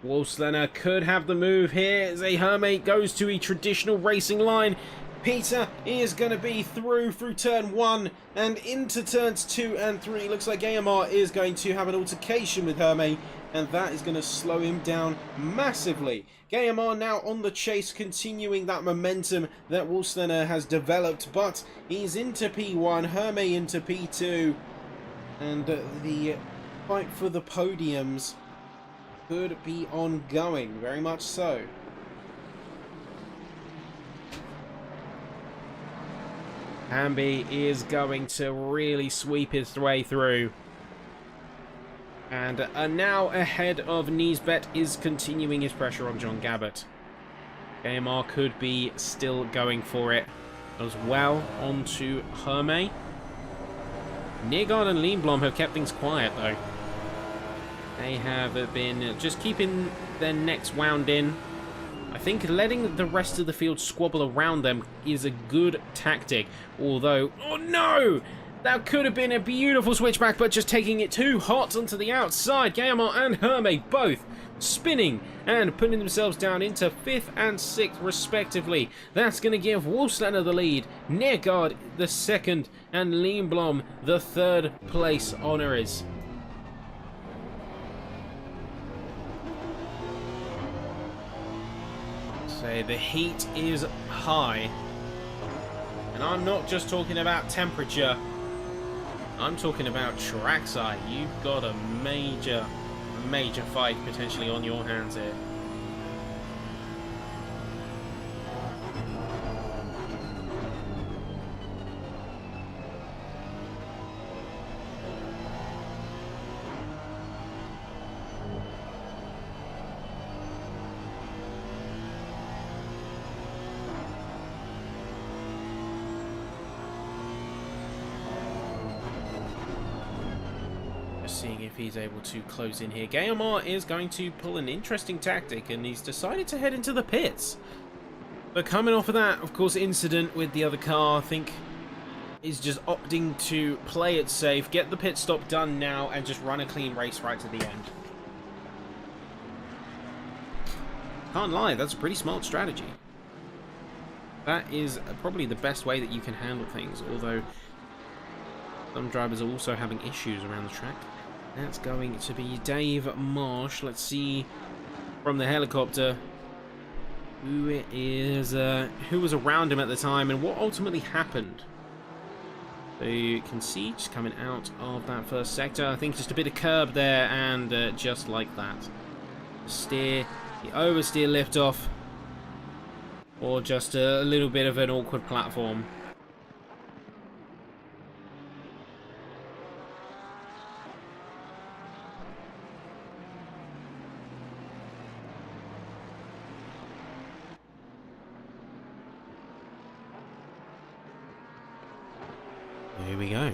[SPEAKER 1] Wolfslener could have the move here as a Herme goes to a traditional racing line. Peter is going to be through turn 1 and into turns 2 and 3. Looks like AMR is going to have an altercation with Herme, and that is going to slow him down massively. AMR now on the chase, continuing that momentum that Wolfslener has developed, but he's into P1, Herme into P2, and the fight for the podiums could be ongoing, very much so. Hamby is going to really sweep his way through. And now ahead of Niesbet is continuing his pressure on John Gabbert. AMR could be still going for it as well onto Herme. Neergaard and Lindblom have kept things quiet though. They have been just keeping their necks wound in. I think letting the rest of the field squabble around them is a good tactic. Although, oh no! That could have been a beautiful switchback, but just taking it too hot onto the outside. Guillermo and Herme both spinning and putting themselves down into 5th and 6th respectively. That's going to give Wolfslener the lead, Neergaard the 2nd, and Lindblom the 3rd place honours. So the heat is high, and I'm not just talking about temperature, I'm talking about trackside. You've got a major fight potentially on your hands here. Seeing if he's able to close in here. Guillermo is going to pull an interesting tactic, and he's decided to head into the pits. But coming off of that, of course, incident with the other car, I think is just opting to play it safe, get the pit stop done now, and just run a clean race right to the end. Can't lie, that's a pretty smart strategy. That is probably the best way that you can handle things, although Some drivers are also having issues around the track. That's going to be Dave Marsh. Let's see from the helicopter who was around him at the time and what ultimately happened. So you can see just coming out of that first sector, I think just a bit of curb there, and just like that, the oversteer lift off, or just a little bit of an awkward platform. Here we go.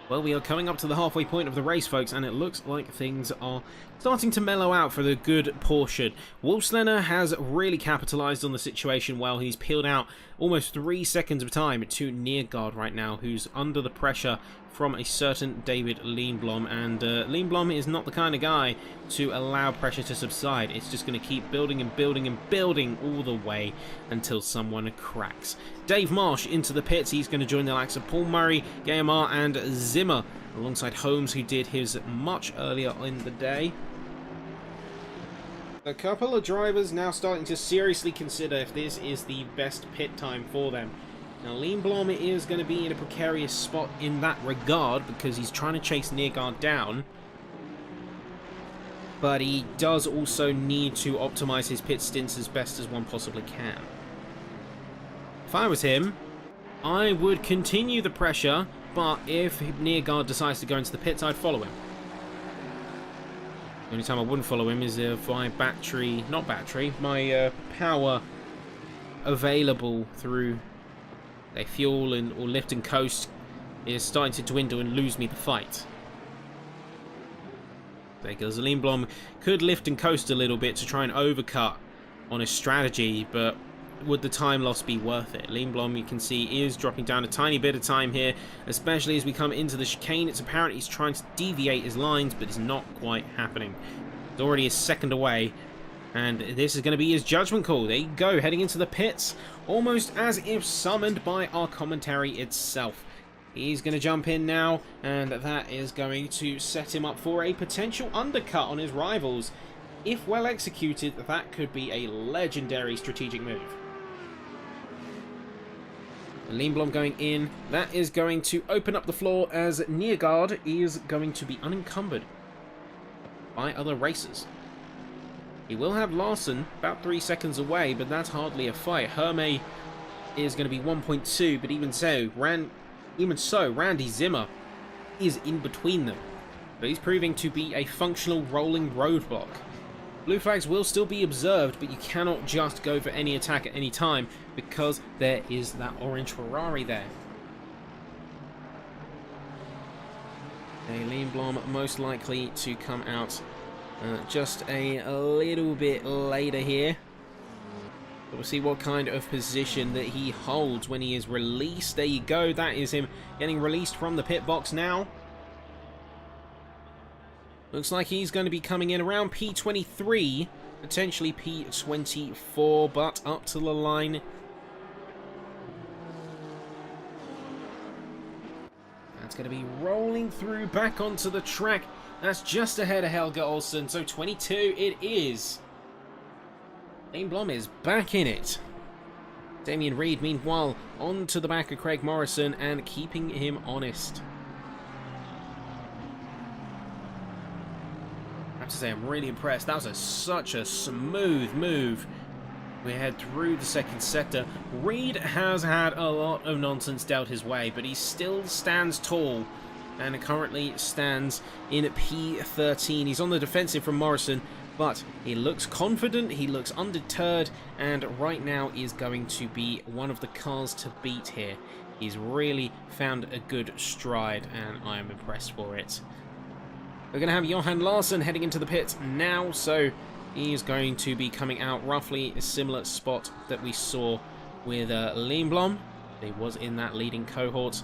[SPEAKER 1] Well, we are coming up to the halfway point of the race, folks, and it looks like things are starting to mellow out for the good portion. Wolfslener has really capitalised on the situation well. He's peeled out almost 3 seconds of time to Neergaard right now, who's under the pressure from a certain David Leenblom, and Leenblom is not the kind of guy to allow pressure to subside. It's just going to keep building and building and building all the way until someone cracks. Dave Marsh into the pits. He's going to join the likes of Paul Murray, Guillemard and Zimmer, alongside Holmes, who did his much earlier in the day. A couple of drivers now starting to seriously consider if this is the best pit time for them. Now, Leenblom is going to be in a precarious spot in that regard because he's trying to chase Neergaard down. But he does also need to optimise his pit stints as best as one possibly can. If I was him, I would continue the pressure, but if Neergaard decides to go into the pits, I'd follow him. The only time I wouldn't follow him is if my my power available through a fuel or lift and coast is starting to dwindle and lose me the fight. Because Leenblom could lift and coast a little bit to try and overcut on his strategy, but would the time loss be worth it? Leenblom, you can see, is dropping down a tiny bit of time here, especially as we come into the chicane. It's apparent he's trying to deviate his lines, but it's not quite happening. It's already a second away, and this is going to be his judgment call. There you go, heading into the pits, almost as if summoned by our commentary itself. He's going to jump in now, and that is going to set him up for a potential undercut on his rivals. If well executed, that could be a legendary strategic move. Leenblom going in, that is going to open up the floor as Neergaard is going to be unencumbered by other racers. He will have Larson about 3 seconds away, but that's hardly a fight. Hermé is going to be 1.2, but even so, Randy Zimmer is in between them. But he's proving to be a functional rolling roadblock. Blue flags will still be observed, but you cannot just go for any attack at any time because there is that orange Ferrari there. Leenblom most likely to come out just a little bit later here. But we'll see what kind of position that he holds when he is released. There you go, that is him getting released from the pit box now. Looks like he's going to be coming in around P23, potentially P24, but up to the line. That's going to be rolling through back onto the track. That's just ahead of Helge Olsen, so 22 it is. Leenblom is back in it. Damien Reed, meanwhile, onto the back of Craig Morrison and keeping him honest. I have to say, I'm really impressed. That was such a smooth move. We head through the second sector. Reed has had a lot of nonsense dealt his way, but he still stands tall and currently stands in P13. He's on the defensive from Morrison, but he looks confident, he looks undeterred, and right now is going to be one of the cars to beat here. He's really found a good stride, and I am impressed for it. We're going to have Johan Larsson heading into the pits now, so he is going to be coming out roughly a similar spot that we saw with Leenblom. He was in that leading cohort.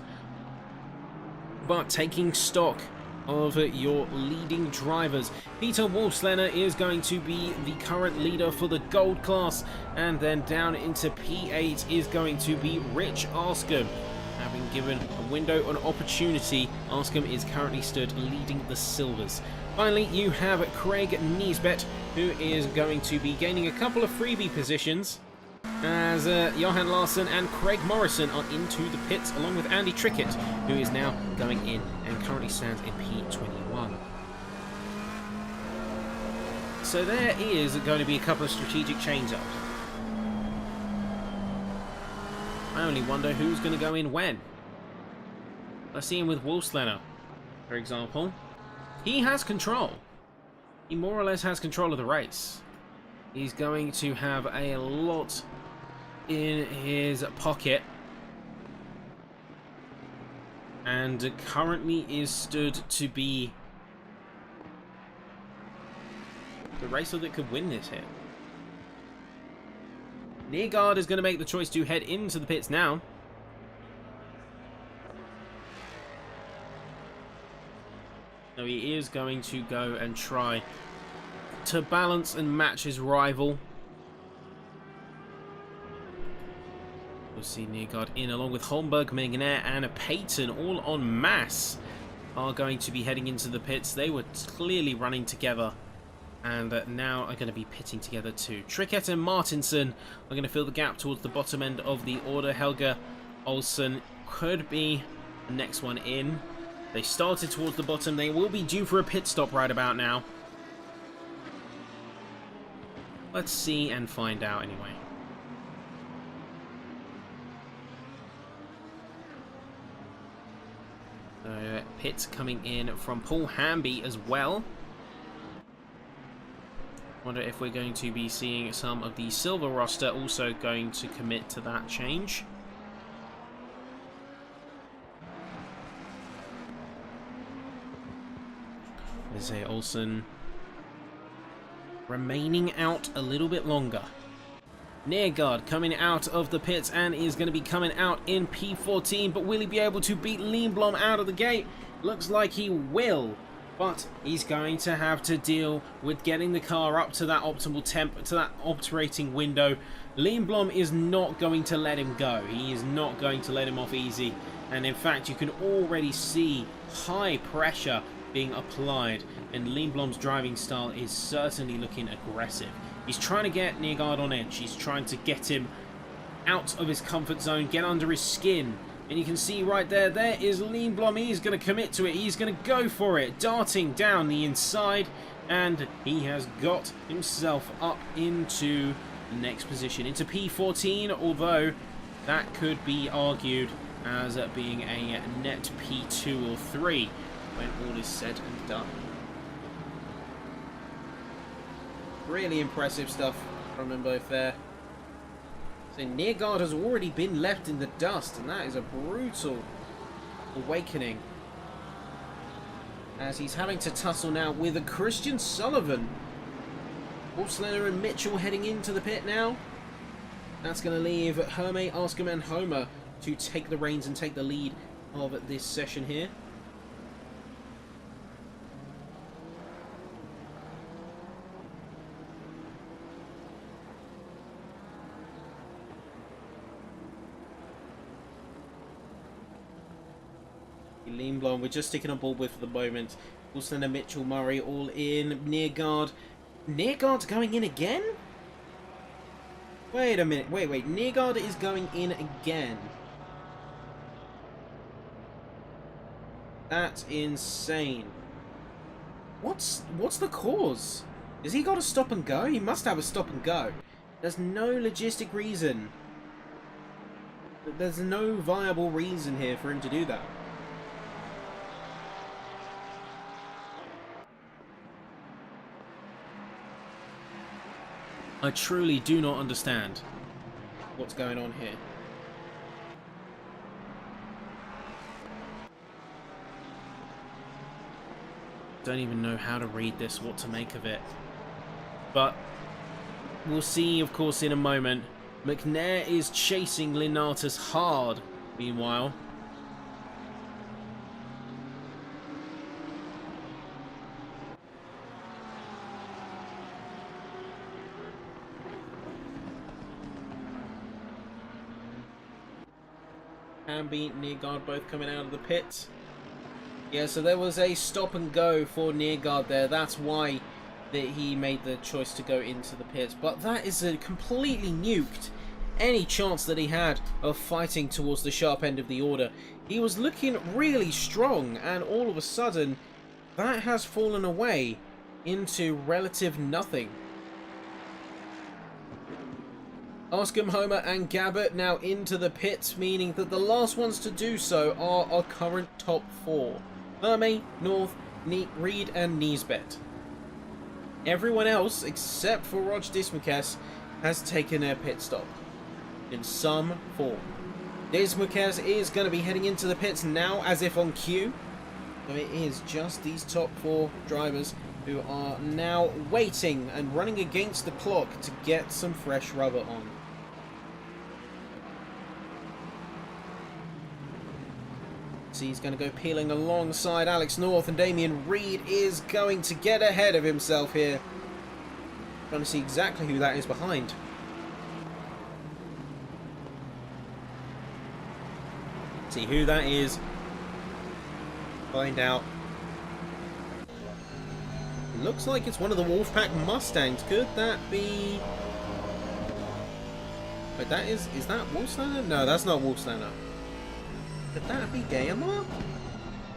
[SPEAKER 1] But taking stock of your leading drivers, Peter Wolfslener is going to be the current leader for the gold class, and then down into P8 is going to be Rich Arscombe. having given a window, an opportunity. Arscombe is currently stood leading the Silvers. Finally, you have Craig Niesbet, who is going to be gaining a couple of freebie positions, as Johan Larsson and Craig Morrison are into the pits, along with Andy Trickett, who is now going in and currently stands in P21. So there is going to be a couple of strategic change-ups. I only wonder who's going to go in when. Let's see him with Wolfslenner, for example. He has control. He more or less has control of the race. He's going to have a lot in his pocket. And currently is stood to be the racer that could win this here. Neergaard is going to make the choice to head into the pits now. So he is going to go and try to balance and match his rival. We'll see Neergaard in, along with Holmberg, Meganer and Payton, all en masse, are going to be heading into the pits. They were clearly running together, and now are going to be pitting together too. Trickett and Martinson are going to fill the gap towards the bottom end of the order. Helga Olsen could be the next one in. They started towards the bottom. They will be due for a pit stop right about now. Let's see and find out anyway. Pits coming in from Paul Hamby as well. Wonder if we're going to be seeing some of the silver roster also going to commit to that change. There's Olsen remaining out a little bit longer. Neergaard coming out of the pits and is going to be coming out in P14, but will he be able to beat Lindblom out of the gate? Looks like he will, but he's going to have to deal with getting the car up to that optimal temp, to that operating window. Lindblom is not going to let him go. He is not going to let him off easy, and in fact you can already see high pressure being applied, and Lindblom's driving style is certainly looking aggressive. He's trying to get Neergaard on edge. He's trying to get him out of his comfort zone, get under his skin. And you can see right there, there is Lindblom. He's going to commit to it. He's going to go for it, darting down the inside. And he has got himself up into the next position, into P14, although that could be argued as being a net P2 or 3 when all is said and done. Really impressive stuff from them both there. So Neergaard has already been left in the dust, and that is a brutal awakening, as he's having to tussle now with a Christian Sullivan. Wolfslenner and Mitchell heading into the pit now. That's going to leave Hermé, Arscombe and Homer to take the reins and take the lead of this session here. Lindblom, we're just sticking on board with for the moment. Wolfslenner, Mitchell, Murray all in. Neergaard. Neergaard's going in again? Wait a minute. Wait. Neergaard is going in again. That's insane. What's the cause? Has he got a stop and go? He must have a stop and go. There's no logistic reason. There's no viable reason here for him to do that. I truly do not understand what's going on here. Don't even know how to read this, what to make of it. But we'll see, of course, in a moment. McNair is chasing Linatus hard, meanwhile. Hamby, Nearguard both coming out of the pit. Yeah, so there was a stop and go for Nearguard there. That's why he made the choice to go into the pits. But that is completely nuked any chance that he had of fighting towards the sharp end of the order. He was looking really strong, and all of a sudden, that has fallen away into relative nothing. Oscom, Homer and Gabbert now into the pits, meaning that the last ones to do so are our current top four. Hermé, North, Reed and Nisbet. Everyone else, except for Rog Dismukes, has taken their pit stop in some form. Dismukes is going to be heading into the pits now as if on cue. So it is just these top four drivers who are now waiting and running against the clock to get some fresh rubber on. So he's going to go peeling alongside Alex North, and Damien Reed is going to get ahead of himself here. Trying to see exactly who that is behind. See who that is. Find out. Looks like it's one of the Wolfpack Mustangs. Could that be... Wait, that is that Wolfslander? No, that's not Wolfslander. Could that be Gaimar?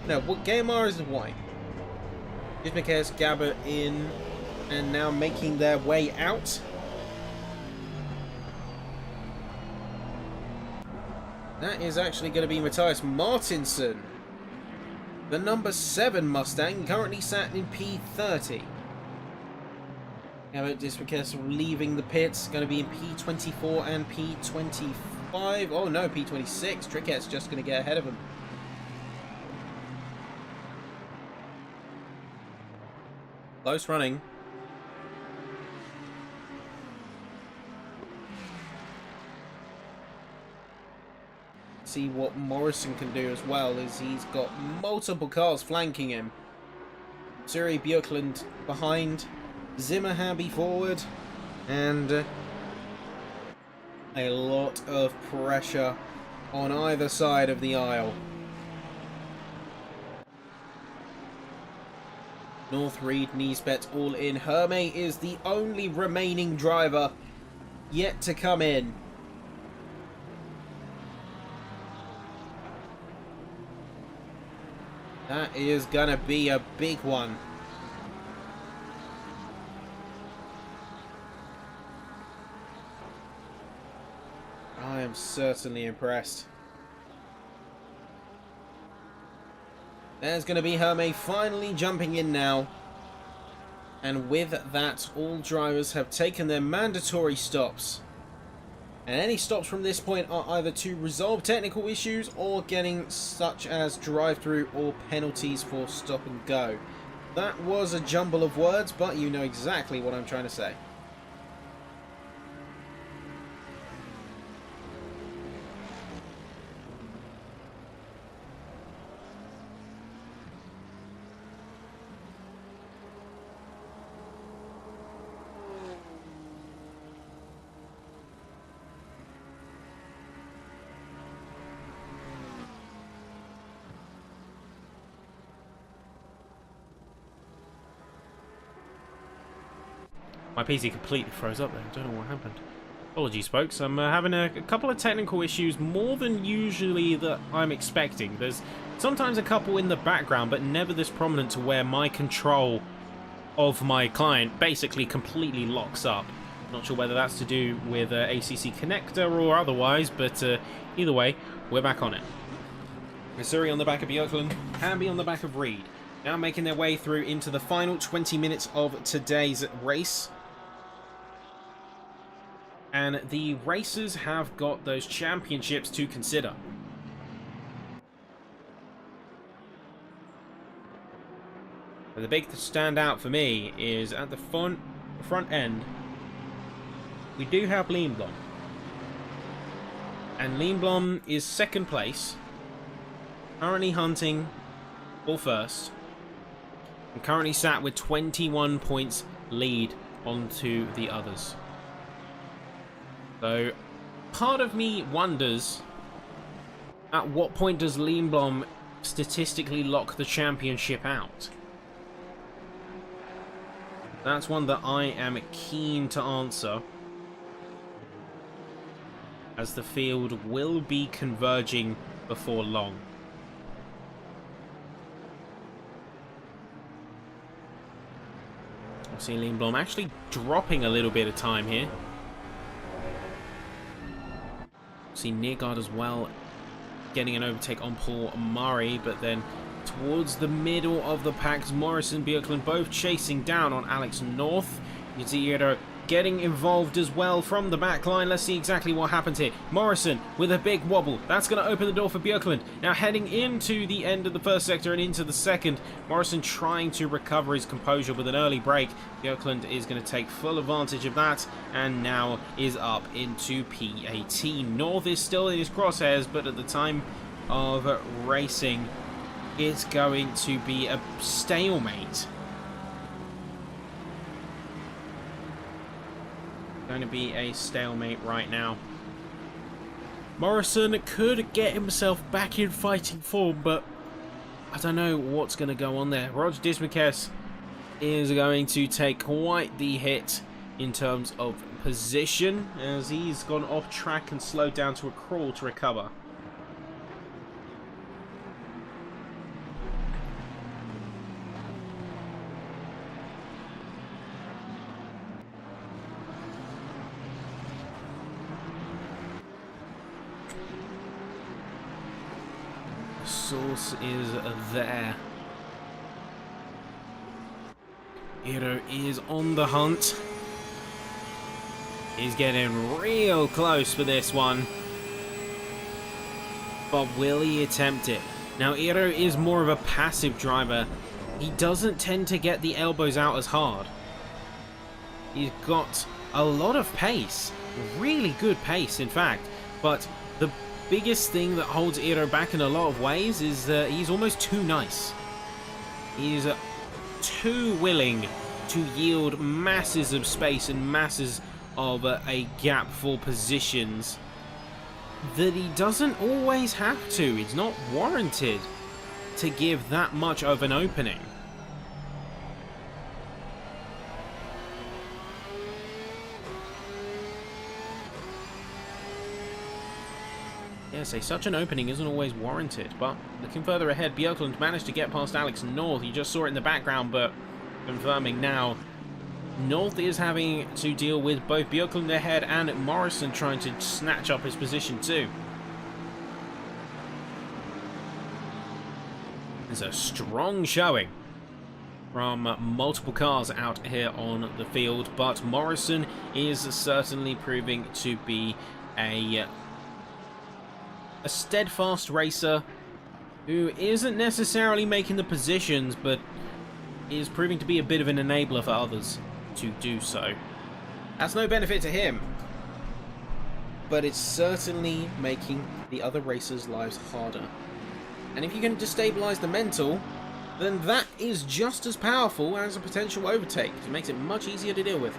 [SPEAKER 1] No, what Gaimar is white. Dismukes, Gabbert in, and now making their way out. That is actually going to be Matthias Martinsson. The number 7 Mustang, currently sat in P30. Gabbert, Dismukes leaving the pits, going to be in P24 and P25. Oh no, P26. Tricket's just going to get ahead of him. Close running. See what Morrison can do as well, is he's got multiple cars flanking him. Suri Björklund behind, Zimmer Hamby forward, and a lot of pressure on either side of the aisle. North, Reed, Nisbet all in. Hermé is the only remaining driver yet to come in. That is gonna be a big one. I am certainly impressed. There's going to be Hermé finally jumping in now. And with that, all drivers have taken their mandatory stops. And any stops from this point are either to resolve technical issues or getting such as drive-through or penalties for stop and go. That was a jumble of words, but you know exactly what I'm trying to say.
[SPEAKER 2] My PC completely froze up there. I don't know what happened. Apologies, folks. I'm having a couple of technical issues, more than usually that I'm expecting. There's sometimes a couple in the background, but never this prominent to where my control of my client basically completely locks up. Not sure whether that's to do with ACC connector or otherwise, but either way, we're back on it.
[SPEAKER 1] Missouri on the back of Björklund, Hamby on the back of Reed. Now making their way through into the final 20 minutes of today's race. And the racers have got those championships to consider. But the big standout for me is at the front end, we do have Lindblom. And Lindblom is second place, currently hunting for first, and currently sat with 21 points lead onto the others. So part of me wonders
[SPEAKER 2] at what point does Lindblom statistically lock the championship out? That's one that I am keen to answer, as the field will be converging before long. I see Lindblom actually dropping a little bit of time here. See Neergaard as well getting an overtake on Paul Murray, but then towards the middle of the pack, Morrison, Björklund both chasing down on Alex North. You see Eero getting involved as well from the back line. Let's see exactly what happens here. Morrison with a big wobble. That's going to open the door for Björklund. Now heading into the end of the first sector and into the second. Morrison trying to recover his composure with an early break. Björklund is going to take full advantage of that and now is up into P18. North is still in his crosshairs, but at the time of racing, it's going to be a stalemate. Going to be a stalemate right now. Morrison could get himself back in fighting form, but I don't know what's going to go on there. Roger Dismukes is going to take quite the hit in terms of position, as he's gone off track and slowed down to a crawl to recover. Source is there. Eero is on the hunt. He's getting real close for this one. But will he attempt it? Now Eero is more of a passive driver. He doesn't tend to get the elbows out as hard. He's got a lot of pace. Really good pace, in fact. But the biggest thing that holds Eero back in a lot of ways is that he's almost too nice. He's too willing to yield masses of space and masses of a gap for positions that he doesn't always have to. It's not warranted to give that much of an opening. Yes, such an opening isn't always warranted, but looking further ahead, Björklund managed to get past Alex North. You just saw it in the background, but confirming now, North is having to deal with both Björklund ahead and Morrison trying to snatch up his position too. There's a strong showing from multiple cars out here on the field, but Morrison is certainly proving to be a steadfast racer who isn't necessarily making the positions, but is proving to be a bit of an enabler for others to do so. That's no benefit to him, but it's certainly making the other racers' lives harder. And if you can destabilize the mental, then that is just as powerful as a potential overtake. It makes it much easier to deal with.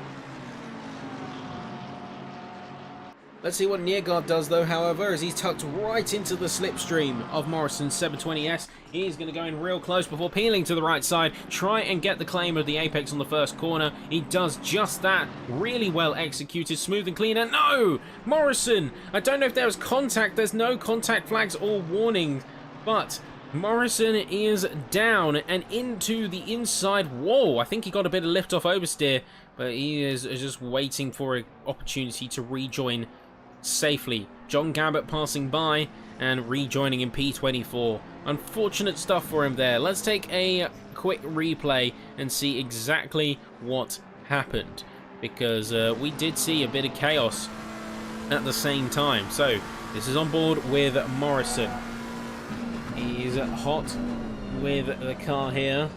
[SPEAKER 2] Let's see what Neergaard does though, however, as he's tucked right into the slipstream of Morrison's 720S. He's going to go in real close before peeling to the right side, try and get the claim of the apex on the first corner. He does just that. Really well executed, smooth and clean. And no! Morrison! I don't know if there was contact. There's no contact flags or warning, but Morrison is down and into the inside wall. I think he got a bit of lift off oversteer, but he is just waiting for an opportunity to rejoin safely. John Gabbett passing by and rejoining in P24. Unfortunate stuff for him there. Let's take a quick replay and see exactly what happened, because we did see a bit of chaos at the same time. So this is on board with Morrison. He's hot with the car here.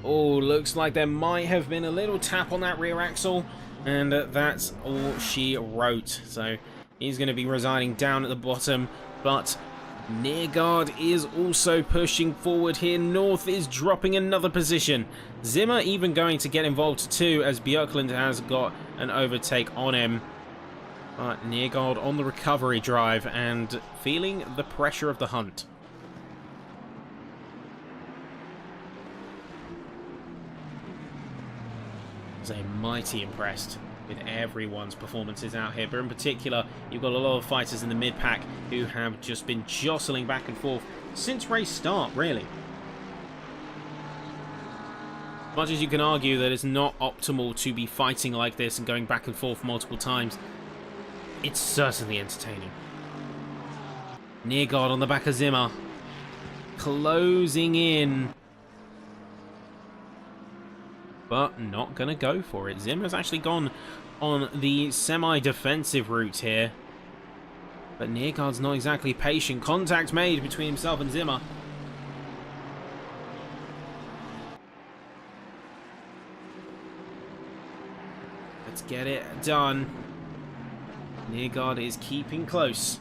[SPEAKER 2] Oh, looks like there might have been a little tap on that rear axle, and that's all she wrote. So he's going to be residing down at the bottom, but Neergaard is also pushing forward here. North is dropping another position. Zimmer even going to get involved too, as Björklund has got an overtake on him. Neargard on the recovery drive and feeling the pressure of the hunt. I'm mighty impressed with everyone's performances out here, but in particular you've got a lot of fighters in the mid-pack who have just been jostling back and forth since race start, really. Much as you can argue that it's not optimal to be fighting like this and going back and forth multiple times, it's certainly entertaining. Neargard on the back of Zimmer, closing in, but not going to go for it. Zimmer's actually gone on the semi-defensive route here, but Neargard's not exactly patient. Contact made between himself and Zimmer. Let's get it done. Neargard is keeping close.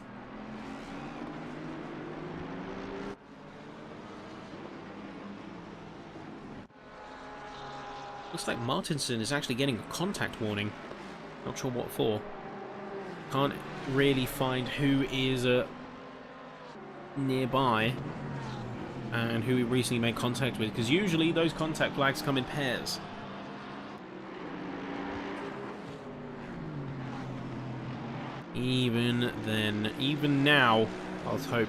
[SPEAKER 2] Looks like Martinson is actually getting a contact warning. Not sure what for. Can't really find who is nearby and who he recently made contact with, because usually those contact flags come in pairs. Even then, even now, I'll hope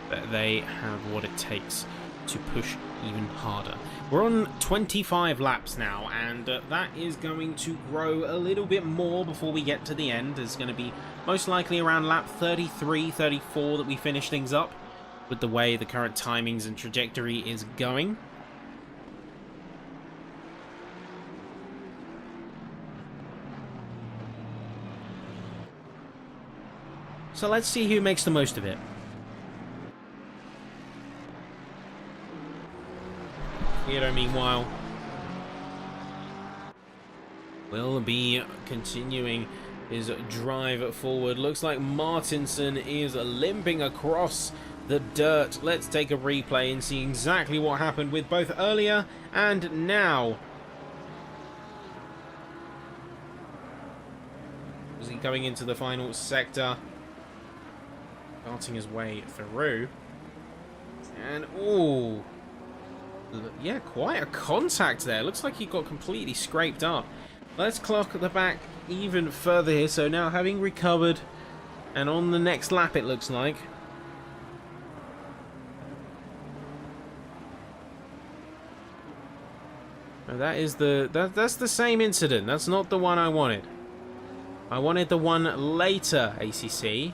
[SPEAKER 2] that they have what it takes to push even harder. We're on 25 laps now, and that is going to grow a little bit more before we get to the end. It's going to be most likely around lap 33, 34 that we finish things up, with the way the current timings and trajectory is going. So let's see who makes the most of it. Theodore, meanwhile, will be continuing his drive forward. Looks like Martinson is limping across the dirt. Let's take a replay and see exactly what happened with both earlier and now. Is he going into the final sector? Darting his way through. And, ooh. Yeah, quite a contact there. Looks like he got completely scraped up. Let's clock at the back even further here. So now having recovered and on the next lap it looks like. Now that is that's the same incident. That's not the one I wanted. I wanted the one later, ACC.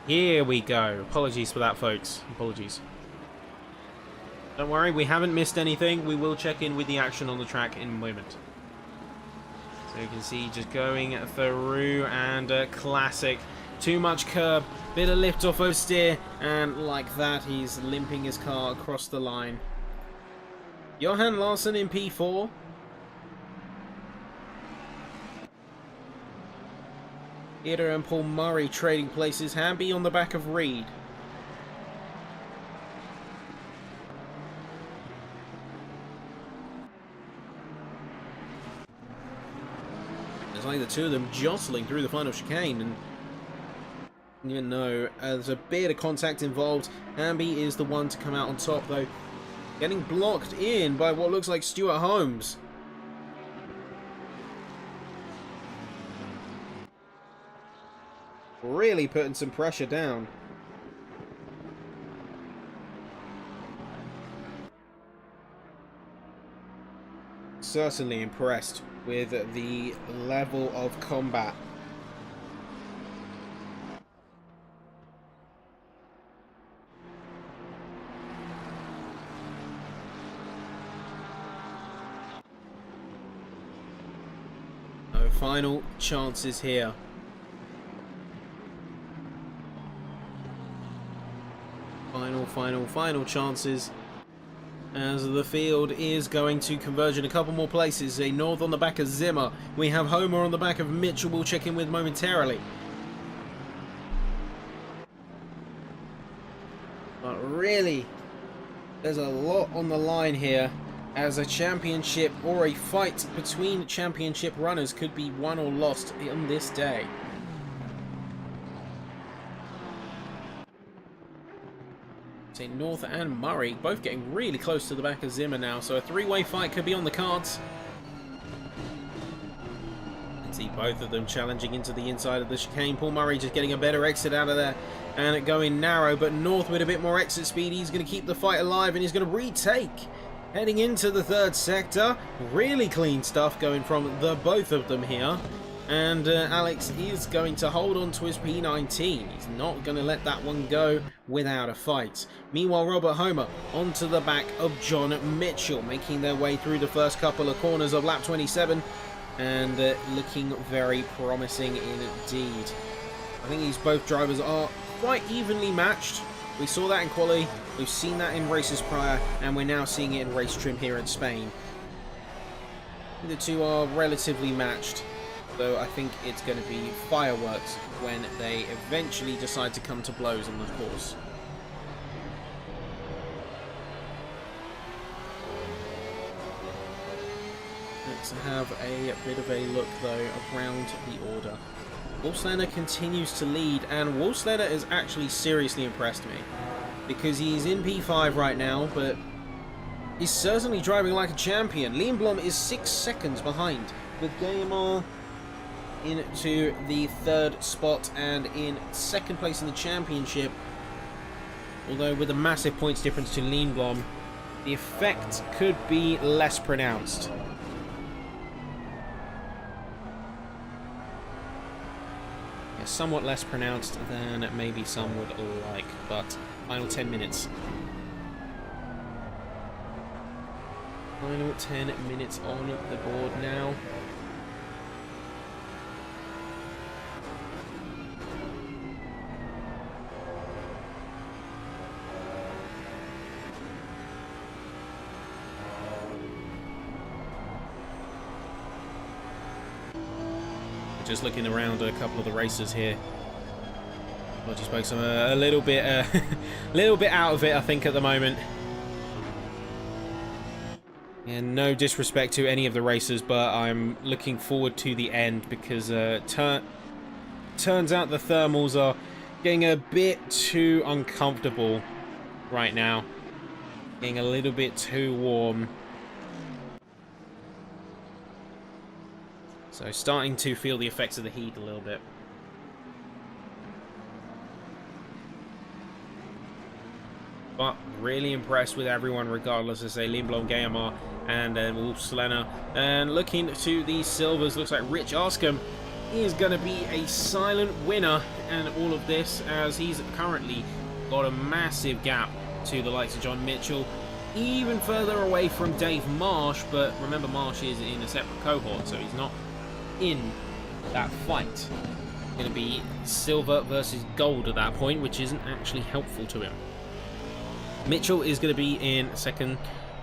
[SPEAKER 2] Here we go. Apologies for that, folks. Apologies. Don't worry, we haven't missed anything. We will check in with the action on the track in a moment. So you can see just going through, and classic. Too much curb, bit of lift off oversteer, and like that, he's limping his car across the line. Johan Larsson in P4. Ida and Paul Murray trading places. Hamby on the back of Reed. It's like the two of them jostling through the final chicane, and even though there's a bit of contact involved, Hamby is the one to come out on top, though getting blocked in by what looks like Stuart Holmes. Really putting some pressure down. Certainly impressed with the level of combat. No final chances here. Final chances as the field is going to converge in a couple more places. A North on the back of Zimmer. We have Homer on the back of Mitchell we'll check in with momentarily. But really, there's a lot on the line here
[SPEAKER 1] as a championship or a fight between championship runners could be won or lost on this day. So North and Murray both getting really close to the back of Zimmer now, so a three-way fight could be on the cards. See both of them challenging into the inside of the chicane. Paul Murray just getting a better exit out of there and going narrow, but North with a bit more exit speed. He's going to keep the fight alive and he's going to retake. Heading into the third sector. Really clean stuff going from the both of them here. And Alex is going to hold on to his P19. He's not going to let that one go without a fight. Meanwhile, Robert Homer onto the back of John Mitchell, making their way through the first couple of corners of lap 27. And looking very promising indeed. I think these both drivers are quite evenly matched. We saw that in quali, we've seen that in races prior, and we're now seeing it in race trim here in Spain. The two are relatively matched, though I think it's going to be fireworks when they eventually decide to come to blows on the course. Let's have a bit of a look though around the order. Wolfslander continues to lead, and Wolfslander has actually seriously impressed me because he's in P5 right now, but he's certainly driving like a champion. Lindblom is 6 seconds behind, with Guillemot into the third spot and in second place in the championship. Although with a massive points difference to Lindblom, the effect could be less pronounced. Somewhat less pronounced than maybe some would like, but final 10 minutes. Final 10 minutes on the board now. Just looking around a couple of the races here. Logi Spokes are a little bit out of it, I think, at the moment. And no disrespect to any of the racers, but I'm looking forward to the end because turns out the thermals are getting a bit too uncomfortable right now. Getting a little bit too warm. So starting to feel the effects of the heat a little bit. But really impressed with everyone regardless. I say Lindblom, Guillemot and Wolfslander. And looking to the silvers, looks like Rich Arscombe is going to be a silent winner in all of this, as he's currently got a massive gap to the likes of John Mitchell. Even further away from Dave Marsh, but remember Marsh is in a separate cohort, so he's not in that fight. Going to be silver versus gold at that point, which isn't actually helpful to him. Mitchell is going to be in second,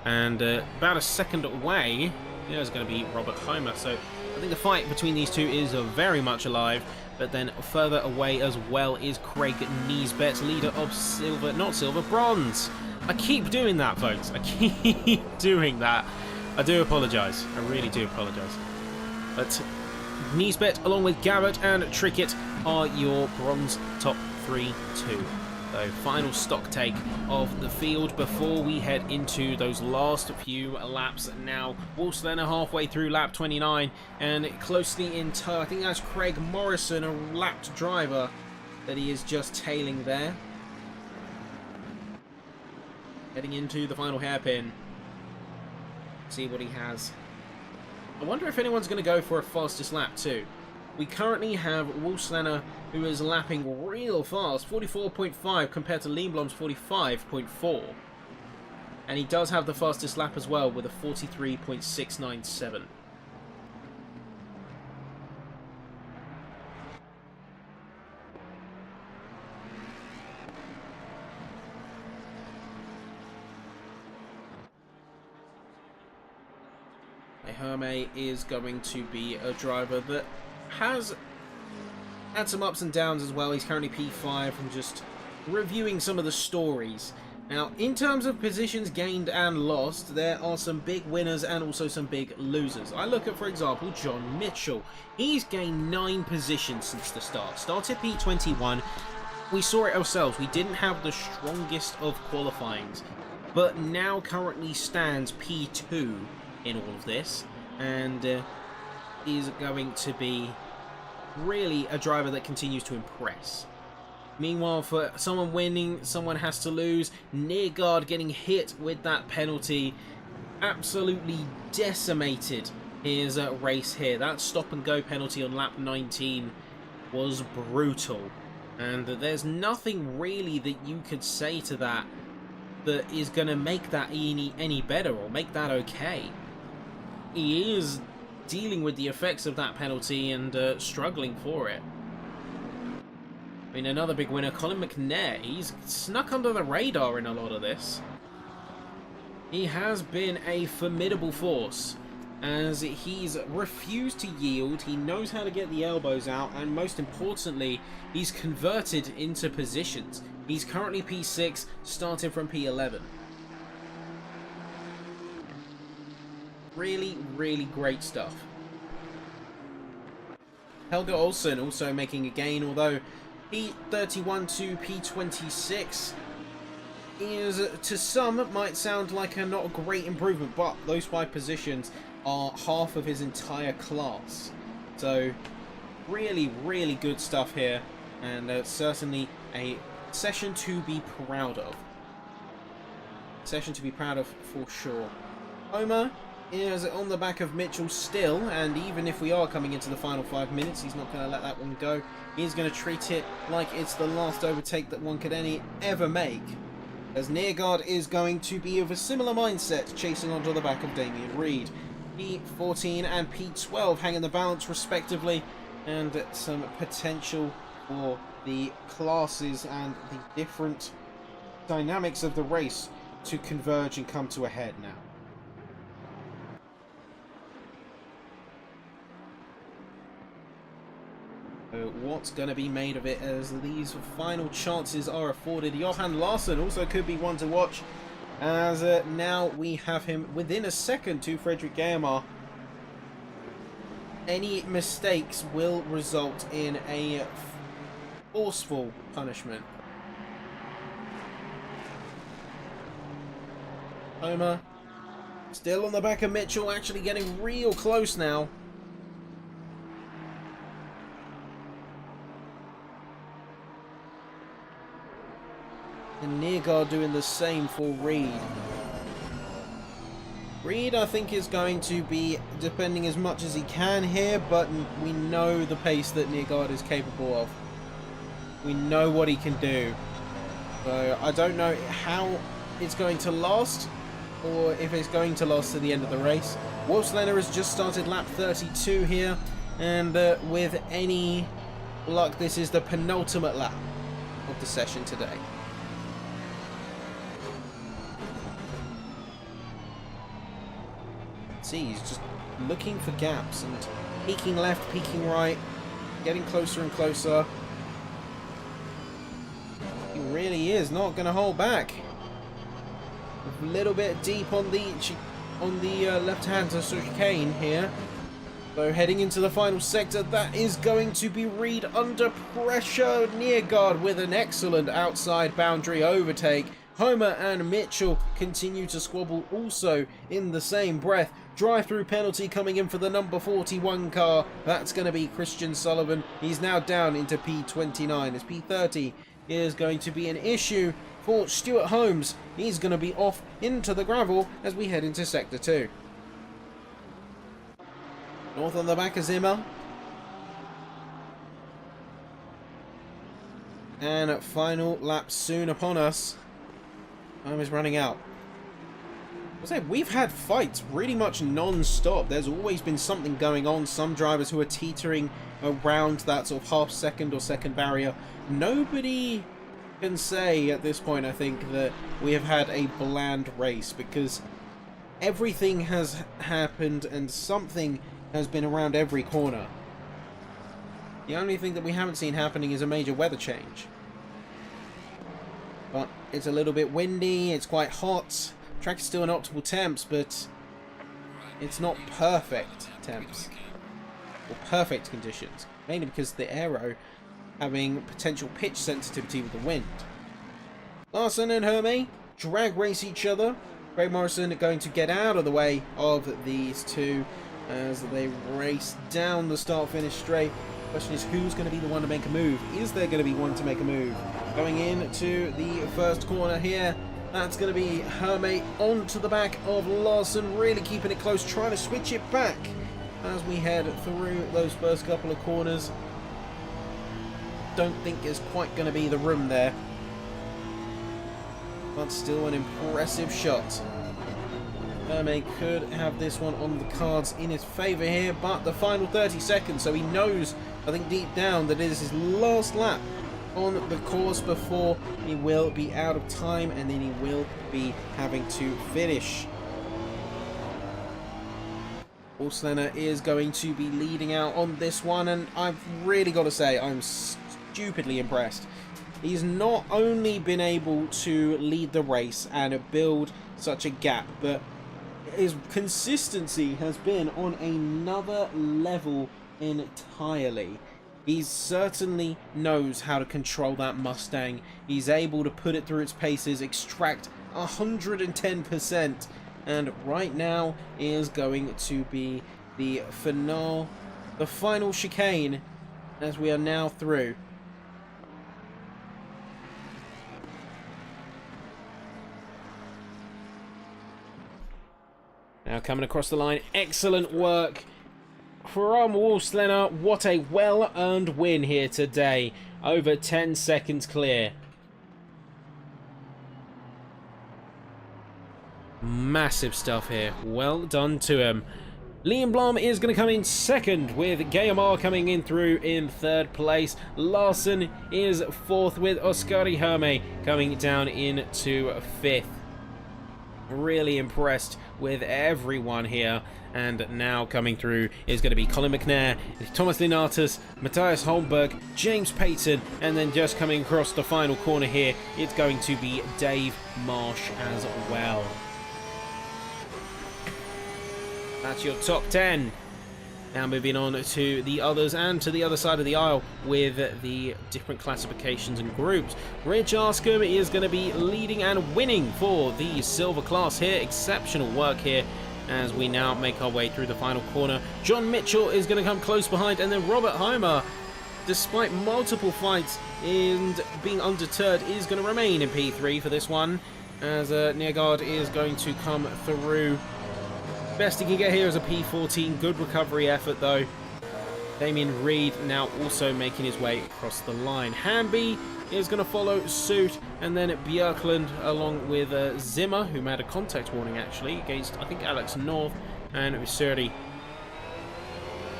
[SPEAKER 1] and about a second away there's going to be Robert Homer. So I think the fight between these two is very much alive. But then further away as well is Craig Niesbet, leader of silver, not silver, bronze. I keep doing that, folks. I keep doing that. I do apologise. I really do apologise. But Niesbet, along with Garrett and Trickett, are your bronze top 3 too. So final stock take of the field before we head into those last few laps now. Wolfslander halfway through lap 29 and closely in tow. I think that's Craig Morrison, a lapped driver that he is just tailing there. Heading into the final hairpin. See what he has. I wonder if anyone's going to go for a fastest lap too. We currently have Wolfslander, who is lapping real fast, 44.5 compared to Lindblom's 45.4. And he does have the fastest lap as well with a 43.697. Hermé is going to be a driver that has had some ups and downs as well. He's currently P5 from just reviewing some of the stories. Now, in terms of positions gained and lost, there are some big winners and also some big losers. I look at, for example, John Mitchell. He's gained 9 positions since the start. Started P21. We saw it ourselves. We didn't have the strongest of qualifyings, but now currently stands P2 in all of this, and is going to be really a driver that continues to impress. Meanwhile, for someone winning, someone has to lose. Neergaard getting hit with that penalty absolutely decimated his race here. That stop and go penalty on lap 19 was brutal. And there's nothing really that you could say to that that is going to make that any better or make that okay. He is dealing with the effects of that penalty and struggling for it. I mean, another big winner, Colin McNair, he's snuck under the radar in a lot of this. He has been a formidable force, as he's refused to yield, he knows how to get the elbows out, and most importantly, he's converted into positions. He's currently P6, starting from P11. Really, really great stuff. Helge Olsen also making a gain, although P31 to P26 is, to some, it might sound like a not a great improvement, but those 5 positions are half of his entire class. So, really, really good stuff here, and certainly a session to be proud of. Session to be proud of for sure. Homer is on the back of Mitchell still, and even if we are coming into the final 5 minutes, he's not going to let that one go. He's going to treat it like it's the last overtake that one could ever make, as Neergaard is going to be of a similar mindset, chasing onto the back of Damien Reed. P14 and P12 hang in the balance respectively, and some potential for the classes and the different dynamics of the race to converge and come to a head now. So what's going to be made of it as these final chances are afforded? Johan Larsson also could be one to watch, as now we have him within a second to Frederick Geermar. Any mistakes will result in a forceful punishment. Homer still on the back of Mitchell, actually getting real close now. And Neergaard doing the same for Reed. Reed, I think, is going to be defending as much as he can here, but we know the pace that Neergaard is capable of. We know what he can do. So I don't know how it's going to last, or if it's going to last to the end of the race. Wolfsländer has just started lap 32 here, and with any luck, this is the penultimate lap of the session today. See, he's just looking for gaps and peeking left, peeking right, getting closer and closer. He really is not going to hold back. A little bit deep on the left-hand chicane here. So heading into the final sector, that is going to be Reed under pressure. Neergaard with an excellent outside boundary overtake. Homer and Mitchell continue to squabble also in the same breath. Drive-through penalty coming in for the number 41 car. That's going to be Christian Sullivan. He's now down into P29 as P30 is going to be an issue for Stuart Holmes. He's going to be off into the gravel as we head into Sector 2. North on the back of Zimmer. And final lap soon upon us. Time is running out. I say, we've had fights pretty much non-stop. There's always been something going on. Some drivers who are teetering around that sort of half-second or second barrier. Nobody can say at this point, I think, that we have had a bland race, because everything has happened and something has been around every corner. The only thing that we haven't seen happening is a major weather change. but it's a little bit windy, it's quite hot. Track is still in optimal temps, but it's not perfect temps or perfect conditions, mainly because the aero having potential pitch sensitivity with the wind. Larson and Hermé drag race each other. Craig Morrison going to get out of the way of these two as they race down the start-finish straight. Question is, who's going to be the one to make a move? Is there going to be one to make a move? Going into the first corner here, that's going to be Hermé onto the back of Larson, really keeping it close, trying to switch it back as we head through those first couple of corners. Don't think there's quite going to be the room there, but still an impressive shot. Hermé could have this one on the cards in his favour here, but the final 30 seconds, so he knows, I think deep down, that it is his last lap on the course before he will be out of time, and then he will be having to finish. Ulslener is going to be leading out on this one, and I've really got to say, I'm stupidly impressed. He's not only been able to lead the race and build such a gap, but his consistency has been on another level entirely. He certainly knows how to control that Mustang. He's able to put it through its paces, extract 110%, and right now is going to be the final chicane as we are now through. Now coming across the line, excellent work from Ulslener. What a well-earned win here today. Over 10 seconds clear. Massive stuff here. Well done to him. Liam Blom is going to come in second, with Guillemard coming in through in third place. Larson is fourth, with Oskari Hermé coming down into fifth. Really impressed with everyone here, and now coming through is going to be Colin McNair, Thomas Linatus, Matthias Holmberg, James Payton, and then just coming across the final corner here, it's going to be Dave Marsh as well. That's your top 10. Now moving on to the others and to the other side of the aisle with the different classifications and groups. Rich Arscombe is going to be leading and winning for the silver class here. Exceptional work here as we now make our way through the final corner. John Mitchell is going to come close behind, and then Robert Heimer, despite multiple fights and being undeterred, is going to remain in P3 for this one, as Neergaard is going to come through. Best he can get here is a P14. Good recovery effort though. Damien Reed now also making his way across the line. Hamby is going to follow suit, and then Björklund along with Zimmer, who had a contact warning actually against, I think, Alex North and Usurdi.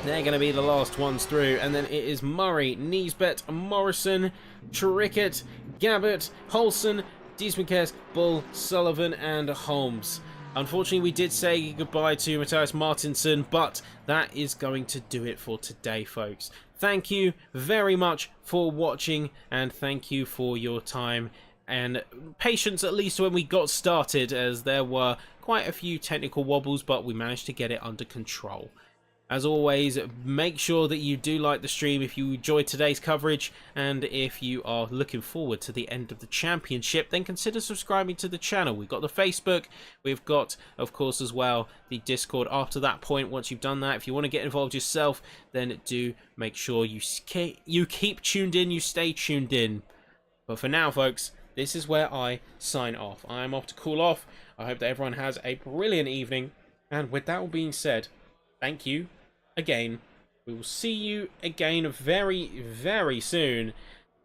[SPEAKER 1] They're going to be the last ones through, and then it is Murray, Niesbet, Morrison, Trickett, Gabbett, Holson, Diesmankesk, Bull, Sullivan, and Holmes. Unfortunately, we did say goodbye to Matthias Martinson, but that is going to do it for today, folks. Thank you very much for watching, and thank you for your time and patience, at least when we got started, as there were quite a few technical wobbles, but we managed to get it under control. As always, make sure that you do like the stream if you enjoyed today's coverage, and if you are looking forward to the end of the championship, then consider subscribing to the channel. We've got the Facebook, we've got, of course, as well, the Discord. After that point, once you've done that, if you want to get involved yourself, then do make sure you keep tuned in, you stay tuned in. But for now, folks, this is where I sign off. I'm off to cool off. I hope that everyone has a brilliant evening, and with that all being said, thank you again. We will see you again very, very soon,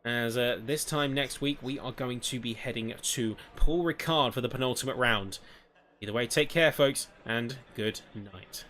[SPEAKER 1] as this time next week we are going to be heading to Paul Ricard for the penultimate round. Either way, take care, folks, and good night.